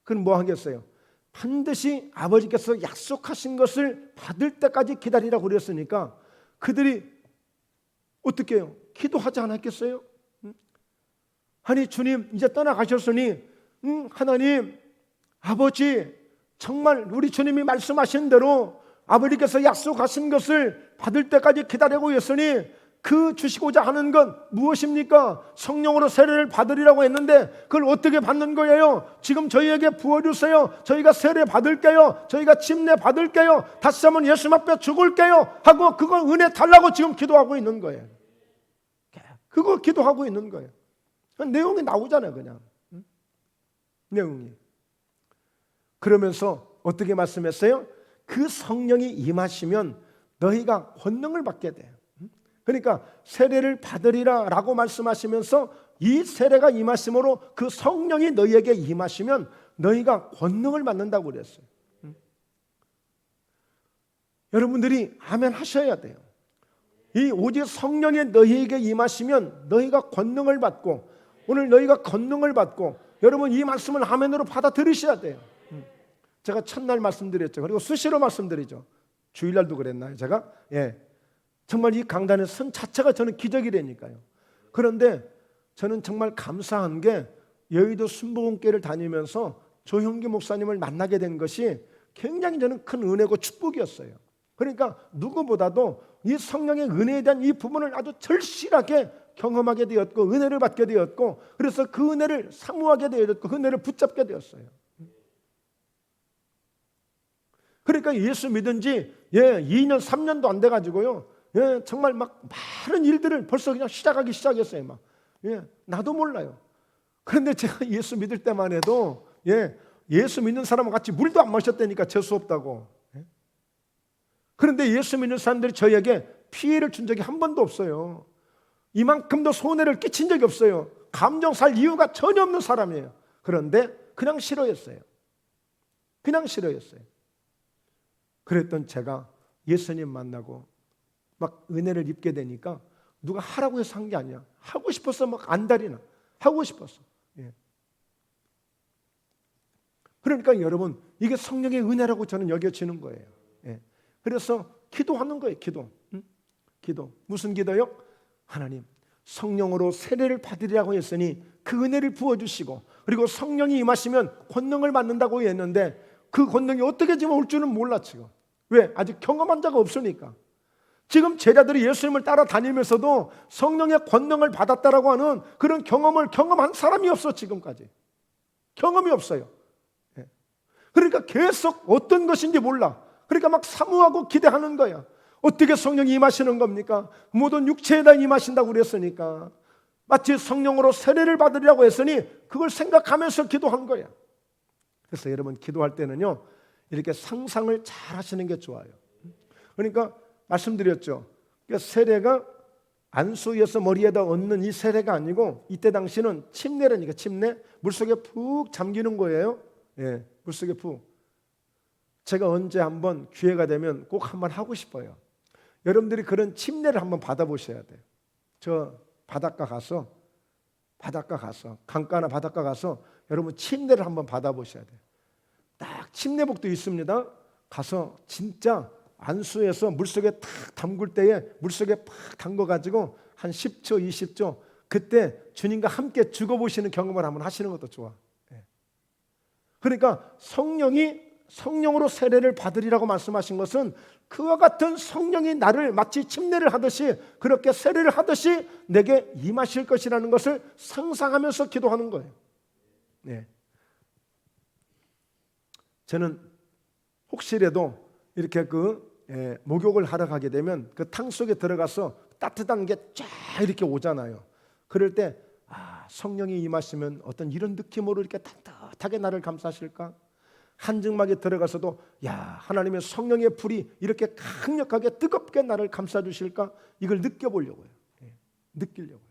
그럼 뭐 하겠어요? 반드시 아버지께서 약속하신 것을 받을 때까지 기다리라고 그랬으니까 그들이 어떻게 해요? 기도하지 않았겠어요? 아니 주님 이제 떠나가셨으니 하나님 아버지, 정말 우리 주님이 말씀하신 대로 아버지께서 약속하신 것을 받을 때까지 기다리고 있으니 그 주시고자 하는 건 무엇입니까? 성령으로 세례를 받으리라고 했는데 그걸 어떻게 받는 거예요? 지금 저희에게 부어주세요. 저희가 세례 받을게요. 저희가 침례 받을게요. 다시 한번 예수님 앞에 죽을게요 하고 그걸 은혜 달라고 지금 기도하고 있는 거예요. 그거 기도하고 있는 거예요. 내용이 나오잖아요. 그냥 내용이. 그러면서 어떻게 말씀했어요? 그 성령이 임하시면 너희가 권능을 받게 돼요. 그러니까 세례를 받으리라 라고 말씀하시면서 이 세례가 임하심으로 그 성령이 너희에게 임하시면 너희가 권능을 받는다고 그랬어요. 여러분들이 아멘 하셔야 돼요. 이 오직 성령이 너희에게 임하시면 너희가 권능을 받고, 오늘 너희가 권능을 받고, 여러분 이 말씀을 아멘으로 받아들이셔야 돼요. 제가 첫날 말씀드렸죠. 그리고 수시로 말씀드리죠. 주일날도 그랬나요 제가? 정말 이 강단의 선 자체가 저는 기적이라니까요. 그런데 저는 정말 감사한 게 여의도 순복음교회를 다니면서 조형기 목사님을 만나게 된 것이 굉장히 저는 큰 은혜고 축복이었어요. 그러니까 누구보다도 이 성령의 은혜에 대한 이 부분을 아주 절실하게 경험하게 되었고 은혜를 받게 되었고, 그래서 그 은혜를 사모하게 되었고 그 은혜를 붙잡게 되었어요. 그러니까 예수 믿은 지 2년 3년도 안 돼가지고요, 정말 막 많은 일들을 벌써 그냥 시작하기 시작했어요. 막 나도 몰라요. 그런데 제가 예수 믿을 때만 해도 예수 믿는 사람과 같이 물도 안 마셨다니까 재수 없다고. 그런데 예수 믿는 사람들이 저에게 피해를 준 적이 한 번도 없어요. 이만큼도 손해를 끼친 적이 없어요. 감정 살 이유가 전혀 없는 사람이에요. 그런데 그냥 싫어했어요. 그냥 싫어했어요. 그랬던 제가 예수님 만나고 막 은혜를 입게 되니까 누가 하라고 해서 한 게 아니야. 하고 싶어서 막 안달이나 하고 싶었어. 그러니까 여러분, 이게 성령의 은혜라고 저는 여겨지는 거예요. 그래서 기도하는 거예요. 기도. 기도. 무슨 기도요? 하나님, 성령으로 세례를 받으리라고 했으니 그 은혜를 부어주시고, 그리고 성령이 임하시면 권능을 받는다고 했는데 그 권능이 어떻게 지금 올 줄은 몰라 지금. 왜? 아직 경험한 자가 없으니까. 지금 제자들이 예수님을 따라다니면서도 성령의 권능을 받았다라고 하는 그런 경험을 경험한 사람이 없어. 지금까지 경험이 없어요. 그러니까 계속 어떤 것인지 몰라. 그러니까 막 사모하고 기대하는 거야. 어떻게 성령이 임하시는 겁니까? 모든 육체에다 임하신다고 그랬으니까 마치 성령으로 세례를 받으려고 했으니 그걸 생각하면서 기도한 거야. 그래서 여러분, 기도할 때는요, 이렇게 상상을 잘 하시는 게 좋아요. 그러니까 말씀드렸죠. 그러니까 세례가 안수에서 머리에다 얹는 이 세례가 아니고, 이때 당시는 침례라니까. 침례, 물속에 푹 잠기는 거예요. 예, 물속에 푹. 제가 언제 한번 기회가 되면 꼭 한번 하고 싶어요. 여러분들이 그런 침례를 한번 받아보셔야 돼요. 저 바닷가 가서 강가나 바닷가 가서 여러분 침례를 한번 받아보셔야 돼요. 딱 침례복도 있습니다. 가서 진짜 안수에서 물속에 탁 담글 때에 물속에 팍 담궈가지고 한 10초, 20초 그때 주님과 함께 죽어보시는 경험을 한번 하시는 것도 좋아. 그러니까 성령으로 세례를 받으리라고 말씀하신 것은 그와 같은 성령이 나를 마치 침례를 하듯이, 그렇게 세례를 하듯이 내게 임하실 것이라는 것을 상상하면서 기도하는 거예요. 네. 저는 혹시라도 이렇게 목욕을 하러 가게 되면 그 탕 속에 들어가서 따뜻한 게 쫙 이렇게 오잖아요. 그럴 때 성령이 임하시면 어떤 이런 느낌으로 이렇게 따뜻하게 나를 감싸실까? 한증막에 들어가서도 하나님의 성령의 불이 이렇게 강력하게 뜨겁게 나를 감싸주실까? 이걸 느껴보려고요. 느끼려고요.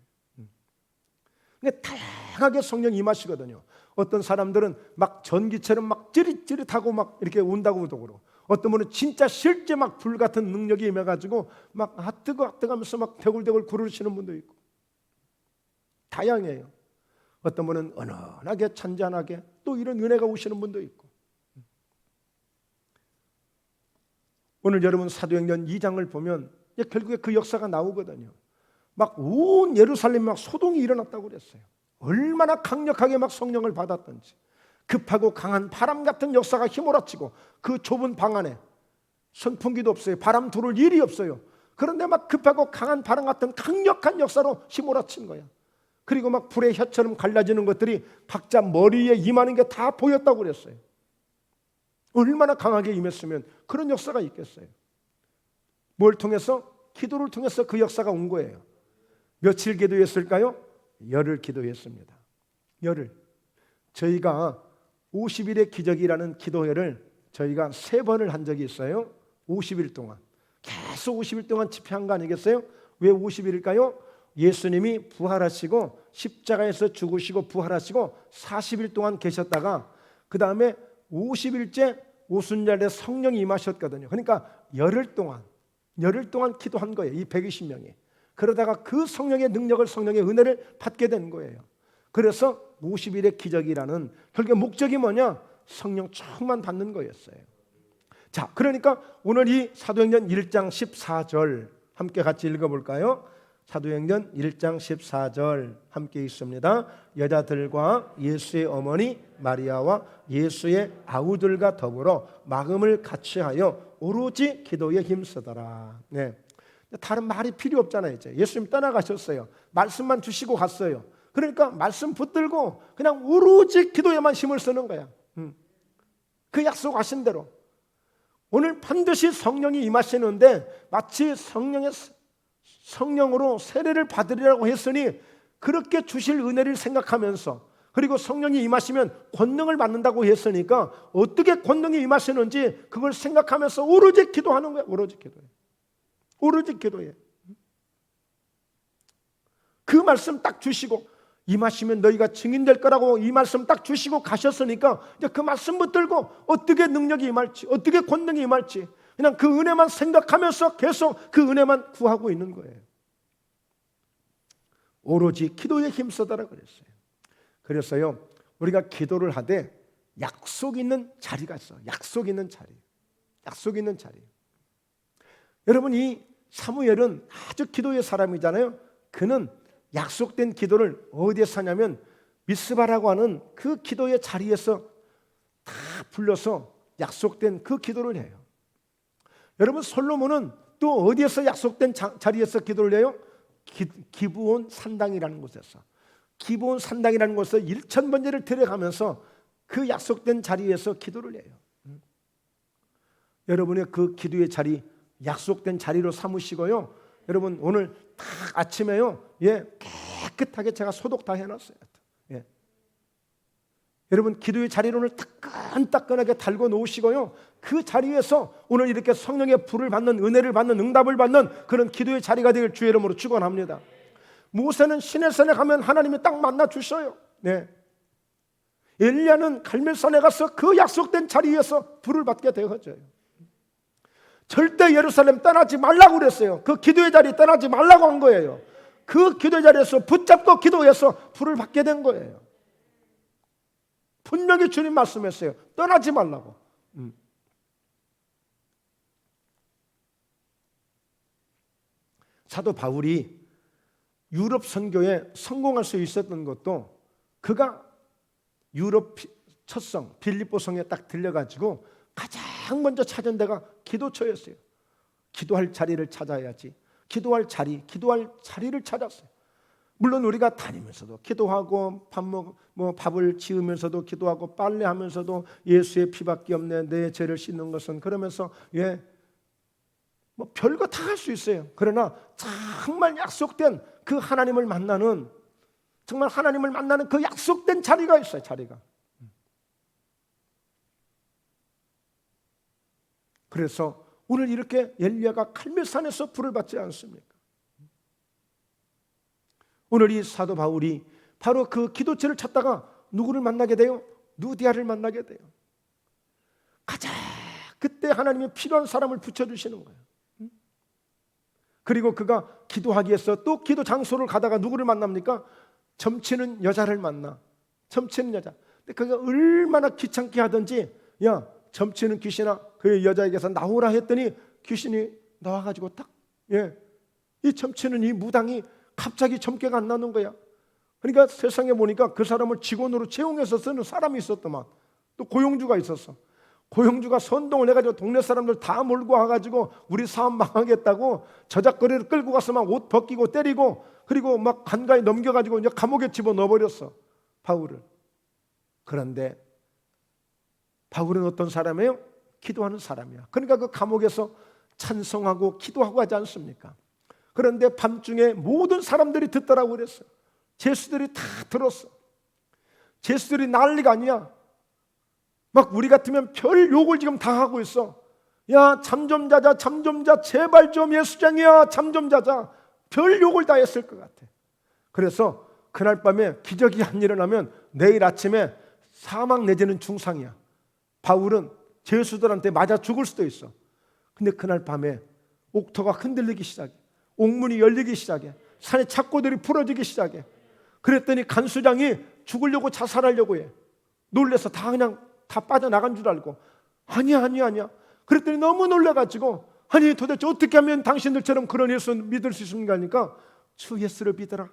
근데 다양하게 성령이 임하시거든요. 어떤 사람들은 막 전기처럼 막 찌릿찌릿하고 막 이렇게 온다고도 그러고, 어떤 분은 진짜 실제 막 불 같은 능력이 임해가지고 막 뜨거하면서 막 대굴대굴 구르시는 분도 있고, 다양해요. 어떤 분은 은은하게 잔잔하게 또 이런 은혜가 오시는 분도 있고. 오늘 여러분 사도행전 2장을 보면 결국에 그 역사가 나오거든요. 막 온 예루살렘 막 소동이 일어났다고 그랬어요. 얼마나 강력하게 막 성령을 받았던지. 급하고 강한 바람 같은 역사가 휘몰아치고, 그 좁은 방 안에 선풍기도 없어요. 바람 들어올 일이 없어요. 그런데 막 급하고 강한 바람 같은 강력한 역사로 휘몰아친 거야. 그리고 막 불의 혀처럼 갈라지는 것들이 각자 머리에 임하는 게 다 보였다고 그랬어요. 얼마나 강하게 임했으면 그런 역사가 있겠어요. 뭘 통해서? 기도를 통해서 그 역사가 온 거예요. 며칠 기도했을까요? 열흘 기도했습니다. 열흘. 저희가 50일의 기적이라는 기도회를 저희가 3번을 한 적이 있어요. 50일 동안 계속 50일 동안 집회한 거 아니겠어요? 왜 50일일까요? 예수님이 부활하시고 십자가에서 죽으시고 부활하시고 40일 동안 계셨다가 그 다음에 50일째 오순절에 성령이 임하셨거든요. 그러니까 열흘 동안 기도한 거예요. 이 120명이. 그러다가 그 성령의 능력을, 성령의 은혜를 받게 된 거예요. 그래서 50일의 기적이라는 결국 목적이 뭐냐? 성령 충만 받는 거였어요. 자, 그러니까 오늘 이 사도행전 1장 14절 함께 같이 읽어볼까요? 사도행전 1장 14절 함께 있습니다. 여자들과 예수의 어머니 마리아와 예수의 아우들과 더불어 마음을 같이하여 오로지 기도에 힘쓰더라. 네. 다른 말이 필요 없잖아요. 이제 예수님 떠나가셨어요. 말씀만 주시고 갔어요. 그러니까 말씀 붙들고 그냥 오로지 기도에만 힘을 쓰는 거야. 그 약속하신 대로 오늘 반드시 성령이 임하시는데, 마치 성령으로 세례를 받으리라고 했으니 그렇게 주실 은혜를 생각하면서, 그리고 성령이 임하시면 권능을 받는다고 했으니까 어떻게 권능이 임하시는지 그걸 생각하면서 오로지 기도하는 거야. 오로지 기도해. 오로지 기도해. 그 말씀 딱 주시고, 임하시면 너희가 증인될 거라고 이 말씀 딱 주시고 가셨으니까 이제 그 말씀 붙들고 어떻게 능력이 임할지, 어떻게 권능이 임할지 그냥 그 은혜만 생각하면서 계속 그 은혜만 구하고 있는 거예요. 오로지 기도에 힘쓰다라 그랬어요. 그래서요, 우리가 기도를 하되 약속 있는 자리가 있어. 약속 있는 자리. 약속 있는 자리. 여러분, 이 사무엘은 아주 기도의 사람이잖아요. 그는 약속된 기도를 어디에서 하냐면 미스바라고 하는 그 기도의 자리에서 다 불러서 약속된 그 기도를 해요. 여러분, 솔로몬은 또 어디에서 약속된 자리에서 기도를 해요? 기브온 산당이라는 곳에서. 기브온 산당이라는 곳에서 1000번제를 드려가면서 그 약속된 자리에서 기도를 해요. 여러분의 그 기도의 자리, 약속된 자리로 삼으시고요. 여러분, 오늘 딱 아침에요, 깨끗하게 제가 소독 다 해놨어요. 여러분, 기도의 자리를 오늘 따끈따끈하게 달고 놓으시고요, 그 자리에서 오늘 이렇게 성령의 불을 받는, 은혜를 받는, 응답을 받는 그런 기도의 자리가 되길 주의 이름으로 축원합니다. 모세는 시내산에 가면 하나님이 딱 만나 주셔요. 엘리야는 갈멜산에 가서 그 약속된 자리에서 불을 받게 되어져요. 절대 예루살렘 떠나지 말라고 그랬어요. 그 기도의 자리 떠나지 말라고 한 거예요. 그 기도의 자리에서 붙잡고 기도해서 불을 받게 된 거예요. 분명히 주님 말씀했어요. 떠나지 말라고. 사도 바울이 유럽 선교에 성공할 수 있었던 것도 그가 유럽 첫성 빌립보성에 딱 들려가지고 가장 먼저 찾은 데가 기도처였어요. 기도할 자리를 찾아야지. 기도할 자리를 찾았어요. 물론 우리가 다니면서도 기도하고 밥을 지으면서도 기도하고 빨래하면서도 예수의 피밖에 없네, 내 죄를 씻는 것은, 그러면서 별거 다 할 수 있어요. 그러나 정말 약속된 그 하나님을 만나는, 정말 하나님을 만나는 그 약속된 자리가 있어요. 자리가. 그래서 오늘 이렇게 엘리야가 갈멜산에서 불을 받지 않습니까? 오늘 이 사도 바울이 바로 그 기도처를 찾다가 누구를 만나게 돼요? 누디아를 만나게 돼요. 가자. 그때 하나님이 필요한 사람을 붙여주시는 거예요. 그리고 그가 기도하기 위해서 또 기도 장소를 가다가 누구를 만납니까? 점치는 여자를 만나. 점치는 여자. 근데 그가 얼마나 귀찮게 하든지, 야, 점치는 귀신아, 그 여자에게서 나오라 했더니 귀신이 나와가지고 딱, 이 점치는 이 무당이 갑자기 점괘가 안 나는 거야. 그러니까 세상에 보니까 그 사람을 직원으로 채용해서 쓰는 사람이 있었더만. 또 고용주가 있었어. 고용주가 선동을 해가지고 동네 사람들 다 몰고 와가지고 우리 사업 망하겠다고 저작거리를 끌고 가서 막 옷 벗기고 때리고, 그리고 막 간간히 넘겨가지고 이제 감옥에 집어넣어버렸어, 바울을. 그런데 바울은 어떤 사람이에요? 기도하는 사람이야. 그러니까 그 감옥에서 찬송하고 기도하고 하지 않습니까? 그런데 밤중에 모든 사람들이 듣더라고 그랬어요. 죄수들이 다 들었어. 죄수들이 난리가 아니야. 막 우리 같으면 별 욕을 지금 다 하고 있어. 야, 잠 좀 자자, 잠 좀 자, 제발 좀 예수장이야, 잠 좀 자자. 별 욕을 다 했을 것 같아. 그래서 그날 밤에 기적이 안 일어나면 내일 아침에 사망 내지는 중상이야. 바울은 죄수들한테 맞아 죽을 수도 있어. 근데 그날 밤에 옥토가 흔들리기 시작해. 옥문이 열리기 시작해. 산의 착고들이 풀어지기 시작해. 그랬더니 간수장이 죽으려고 자살하려고 해. 놀래서 다 빠져나간 줄 알고, 아니야. 그랬더니 너무 놀라가지고, 아니 도대체 어떻게 하면 당신들처럼 그런 예수 믿을 수 있습니까? 하니까 주 예수를 믿어라.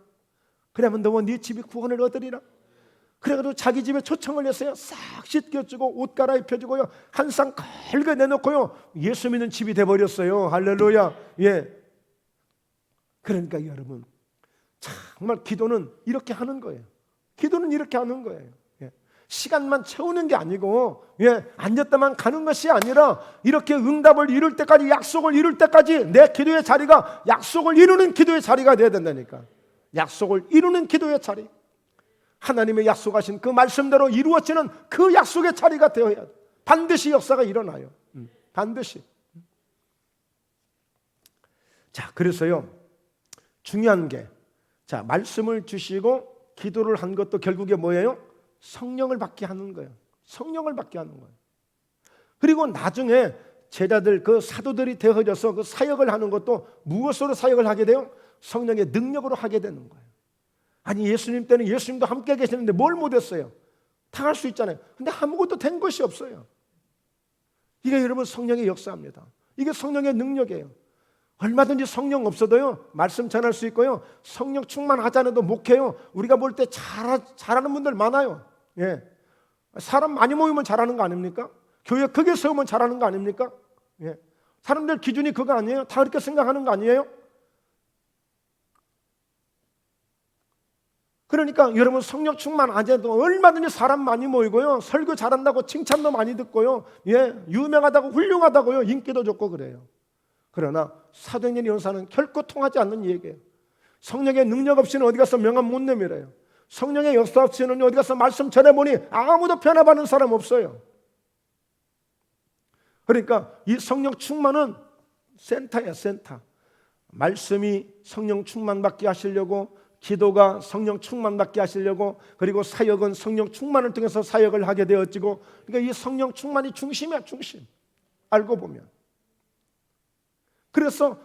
그러면 너와 네 집이 구원을 얻으리라. 그래가지고 자기 집에 초청을 했어요. 싹 씻겨주고 옷 갈아입혀주고요, 한 상 걸게 내놓고요, 예수 믿는 집이 돼버렸어요. 할렐루야. 그러니까 여러분, 정말 기도는 이렇게 하는 거예요. 기도는 이렇게 하는 거예요. 시간만 채우는 게 아니고, 앉았다만 가는 것이 아니라 이렇게 응답을 이룰 때까지, 약속을 이룰 때까지 내 기도의 자리가 약속을 이루는 기도의 자리가 돼야 된다니까. 약속을 이루는 기도의 자리, 하나님의 약속하신 그 말씀대로 이루어지는 그 약속의 자리가 되어야 돼. 반드시 역사가 일어나요. 반드시. 자, 그래서요, 중요한 게, 자, 말씀을 주시고 기도를 한 것도 결국에 뭐예요? 성령을 받게 하는 거예요. 성령을 받게 하는 거예요. 그리고 나중에 제자들, 그 사도들이 되어져서 그 사역을 하는 것도 무엇으로 사역을 하게 돼요? 성령의 능력으로 하게 되는 거예요. 아니, 예수님 때는 예수님도 함께 계시는데 뭘 못했어요? 다 할 수 있잖아요. 근데 아무것도 된 것이 없어요. 이게 여러분 성령의 역사입니다. 이게 성령의 능력이에요. 얼마든지 성령 없어도요 말씀 전할 수 있고요, 성령 충만하지 않아도 목회요 우리가 볼 때 잘하는 분들 많아요. 예. 사람 많이 모이면 잘하는 거 아닙니까? 교회 크게 세우면 잘하는 거 아닙니까? 예. 사람들 기준이 그거 아니에요? 다 그렇게 생각하는 거 아니에요? 그러니까 여러분 성령 충만 안 해도 얼마든지 사람 많이 모이고요, 설교 잘한다고 칭찬도 많이 듣고요, 예, 유명하다고 훌륭하다고요, 인기도 좋고 그래요. 그러나 사도행전 연사는 결코 통하지 않는 얘기예요. 성령의 능력 없이는 어디 가서 명함 못 내밀어요. 성령의 역사 없이는 어디 가서 말씀 전해보니 아무도 변화받는 사람 없어요. 그러니까 이 성령 충만은 센터야, 센터. 말씀이 성령 충만받게 하시려고, 기도가 성령 충만받게 하시려고, 그리고 사역은 성령 충만을 통해서 사역을 하게 되었지고, 그러니까 이 성령 충만이 중심이야, 중심. 알고 보면. 그래서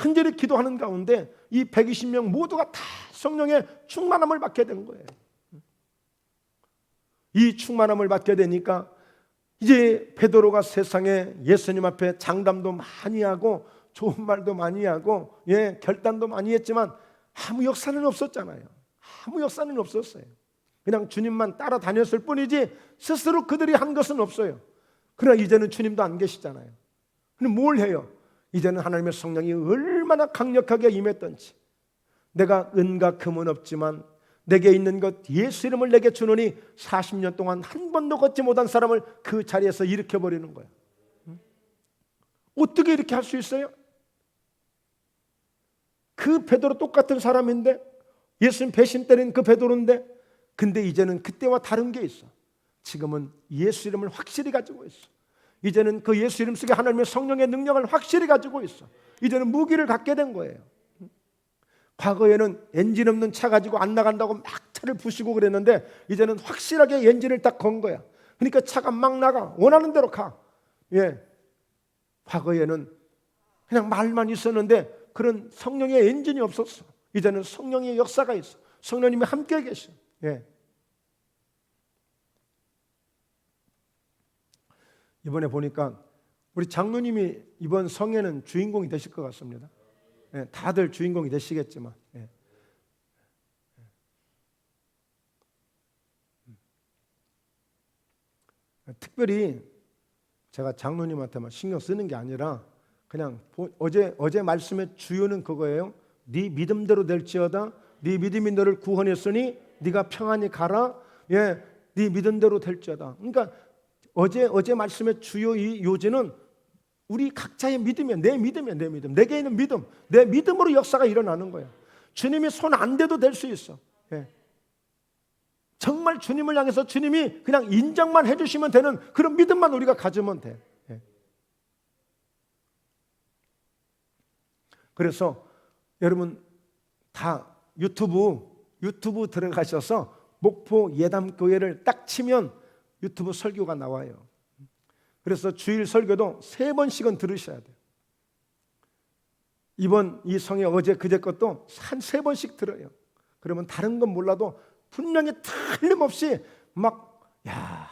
간절히 기도하는 가운데 이 120명 모두가 다 성령의 충만함을 받게 된 거예요. 이 충만함을 받게 되니까 이제 베드로가 세상에 예수님 앞에 장담도 많이 하고 좋은 말도 많이 하고, 예, 결단도 많이 했지만 아무 역사는 없었잖아요. 아무 역사는 없었어요. 그냥 주님만 따라다녔을 뿐이지 스스로 그들이 한 것은 없어요. 그러나 이제는 주님도 안 계시잖아요. 그럼 뭘 해요? 이제는 하나님의 성령이 얼마나 강력하게 임했던지, 내가 은과 금은 없지만 내게 있는 것 예수 이름을 내게 주노니 40년 동안 한 번도 걷지 못한 사람을 그 자리에서 일으켜버리는 거예요. 어떻게 이렇게 할 수 있어요? 그 베드로 똑같은 사람인데, 예수님 배신 때린 그 베드로인데, 근데 이제는 그때와 다른 게 있어. 지금은 예수 이름을 확실히 가지고 있어. 이제는 그 예수 이름 속에 하나님의 성령의 능력을 확실히 가지고 있어. 이제는 무기를 갖게 된 거예요. 과거에는 엔진 없는 차 가지고 안 나간다고 막 차를 부시고 그랬는데, 이제는 확실하게 엔진을 딱 건 거야. 그러니까 차가 막 나가, 원하는 대로 가. 예. 과거에는 그냥 말만 있었는데 그런 성령의 엔진이 없었어. 이제는 성령의 역사가 있어. 성령님이 함께 계셔. 예. 이번에 보니까 우리 장로님이 이번 성회는 주인공이 되실 것 같습니다. 예, 다들 주인공이 되시겠지만, 예. 특별히 제가 장로님한테만 신경 쓰는 게 아니라 그냥 어제 말씀의 주요는 그거예요. 네 믿음대로 될지어다. 네 믿음이 너를 구원했으니 네가 평안히 가라. 예, 네 믿음대로 될지어다. 그러니까 어제 말씀의 주요 이 요지는 우리 각자의 믿음이야. 내 믿음이야, 내 믿음. 내게 있는 믿음. 내 믿음으로 역사가 일어나는 거야. 주님이 손 안 대도 될 수 있어. 예. 정말 주님을 향해서 주님이 그냥 인정만 해주시면 되는 그런 믿음만 우리가 가지면 돼. 예. 그래서 여러분 다 유튜브 들어가셔서 목포 예담교회를 딱 치면 유튜브 설교가 나와요. 그래서 주일 설교도 3번씩은 들으셔야 돼요. 이번 이 성의 어제 그제 것도 한 3번씩 들어요. 그러면 다른 건 몰라도 분명히 틀림없이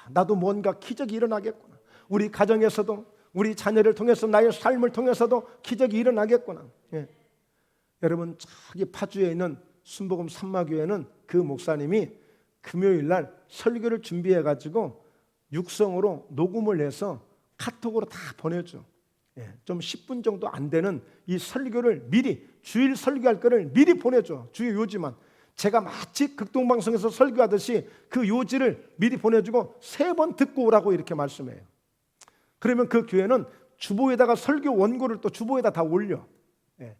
나도 뭔가 기적이 일어나겠구나. 우리 가정에서도, 우리 자녀를 통해서, 나의 삶을 통해서도 기적이 일어나겠구나. 예. 여러분 저기 파주에 있는 순복음 산마교회는 그 목사님이 금요일 날 설교를 준비해가지고 육성으로 녹음을 해서 카톡으로 다 보내줘. 예, 좀 10분 정도 안 되는 이 설교를 미리, 주일 설교할 거를 미리 보내줘. 주요 요지만. 제가 마치 극동방송에서 설교하듯이 그 요지를 미리 보내주고 3번 듣고 오라고 이렇게 말씀해요. 그러면 그 교회는 주보에다가 설교 원고를 또 주보에다 다 올려. 예.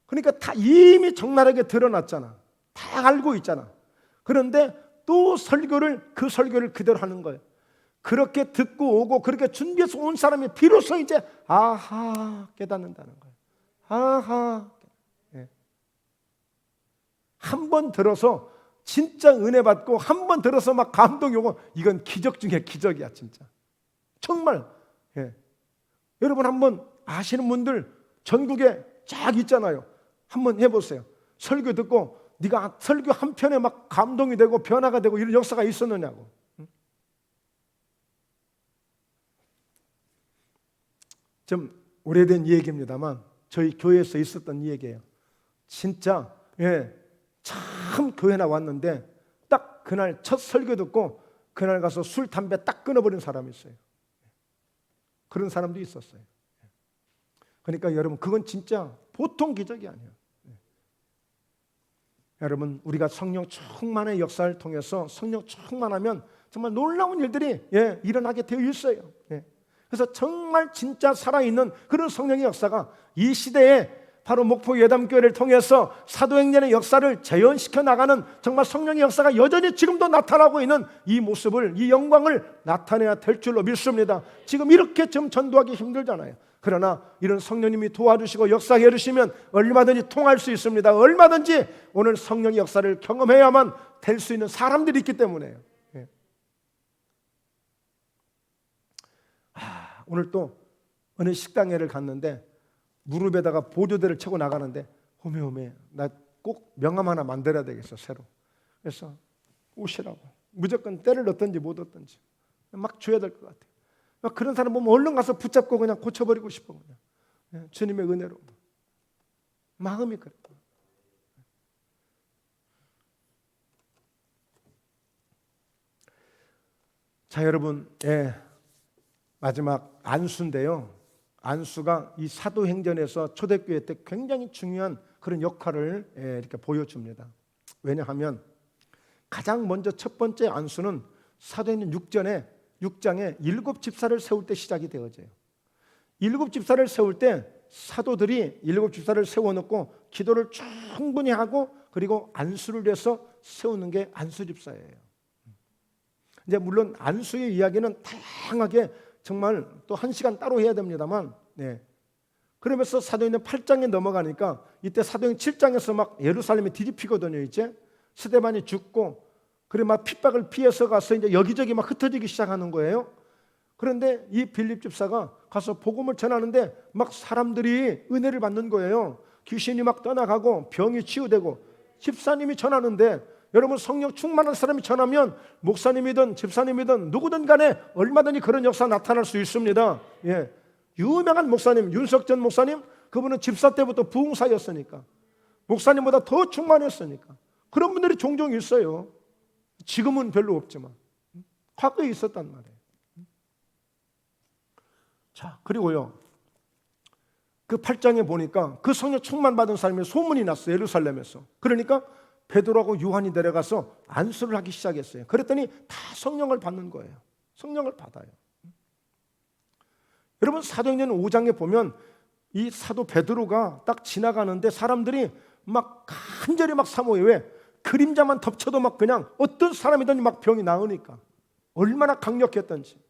그러니까 다 이미 적나라하게 드러났잖아. 다 알고 있잖아. 그런데 또 그 설교를 그대로 하는 거예요. 그렇게 듣고 오고 그렇게 준비해서 온 사람이 비로소 이제 깨닫는다는 거예요. 예. 한 번 들어서 진짜 은혜 받고 한 번 들어서 막 감동이 오고, 이건 기적 중에 기적이야 진짜. 정말. 예. 여러분 한번 아시는 분들 전국에 쫙 있잖아요. 한번 해보세요. 설교 듣고 네가 설교 한 편에 막 감동이 되고 변화가 되고 이런 역사가 있었느냐고. 좀 오래된 얘기입니다만 저희 교회에서 있었던 얘기예요. 진짜 참 교회 나왔는데 딱 그날 첫 설교 듣고 그날 가서 술, 담배 딱 끊어버린 사람이 있어요. 그런 사람도 있었어요. 그러니까 여러분, 그건 진짜 보통 기적이 아니에요. 여러분, 우리가 성령 충만의 역사를 통해서 성령 충만하면 정말 놀라운 일들이 일어나게 되어 있어요. 그래서 정말 진짜 살아있는 그런 성령의 역사가 이 시대에 바로 목포 예담교회를 통해서 사도행전의 역사를 재현시켜 나가는 정말 성령의 역사가 여전히 지금도 나타나고 있는 이 모습을, 이 영광을 나타내야 될 줄로 믿습니다. 지금 이렇게 좀 전도하기 힘들잖아요. 그러나 이런 성령님이 도와주시고 역사해 주시면 얼마든지 통할 수 있습니다. 얼마든지 오늘 성령의 역사를 경험해야만 될 수 있는 사람들이 있기 때문에요. 오늘 또 어느 식당에를 갔는데 무릎에다가 보조대를 차고 나가는데 오메 나 꼭 명함 하나 만들어야 되겠어, 새로. 그래서 오시라고 무조건 때를 넣든지 못 얻든지 막 줘야 될 것 같아요. 막 그런 사람 보면 얼른 가서 붙잡고 그냥 고쳐버리고 싶어. 그냥 주님의 은혜로 마음이 그래요. 자, 여러분, 마지막 안수인데요. 안수가 이 사도행전에서 초대교회 때 굉장히 중요한 그런 역할을 이렇게 보여줍니다. 왜냐하면 가장 먼저 첫 번째 안수는 사도행전 6장에 7 집사를 세울 때 시작이 되어져요. 7 집사를 세울 때 사도들이 7 집사를 세워놓고 기도를 충분히 하고 그리고 안수를 해서 세우는 게 안수 집사예요. 이제 물론 안수의 이야기는 다양하게 정말 또 1시간 따로 해야 됩니다만, 그러면서 사도행전 8장에 넘어가니까 이때 사도행전 7장에서 막 예루살렘이 뒤집히거든요. 이제 스데반이 죽고 그래 막 핍박을 피해서 가서 이제 여기저기 막 흩어지기 시작하는 거예요. 그런데 이 빌립 집사가 가서 복음을 전하는데 막 사람들이 은혜를 받는 거예요. 귀신이 막 떠나가고 병이 치유되고. 집사님이 전하는데 여러분, 성령 충만한 사람이 전하면 목사님이든 집사님이든 누구든 간에 얼마든지 그런 역사 나타날 수 있습니다. 유명한 목사님 윤석전 목사님, 그분은 집사 때부터 부흥사였으니까 목사님보다 더 충만했으니까 그런 분들이 종종 있어요. 지금은 별로 없지만 과거에 있었단 말이에요. 자, 그리고요, 그 8장에 보니까 그 성령 충만 받은 사람이 소문이 났어요. 예루살렘에서. 그러니까 베드로하고 요한이 내려가서 안수를 하기 시작했어요. 그랬더니 다 성령을 받는 거예요. 성령을 받아요. 여러분, 사도행전 5장에 보면 이 사도 베드로가 딱 지나가는데 사람들이 막 간절히 막 사모해요. 왜? 그림자만 덮쳐도 막 그냥 어떤 사람이든지 막 병이 나으니까. 얼마나 강력했던지.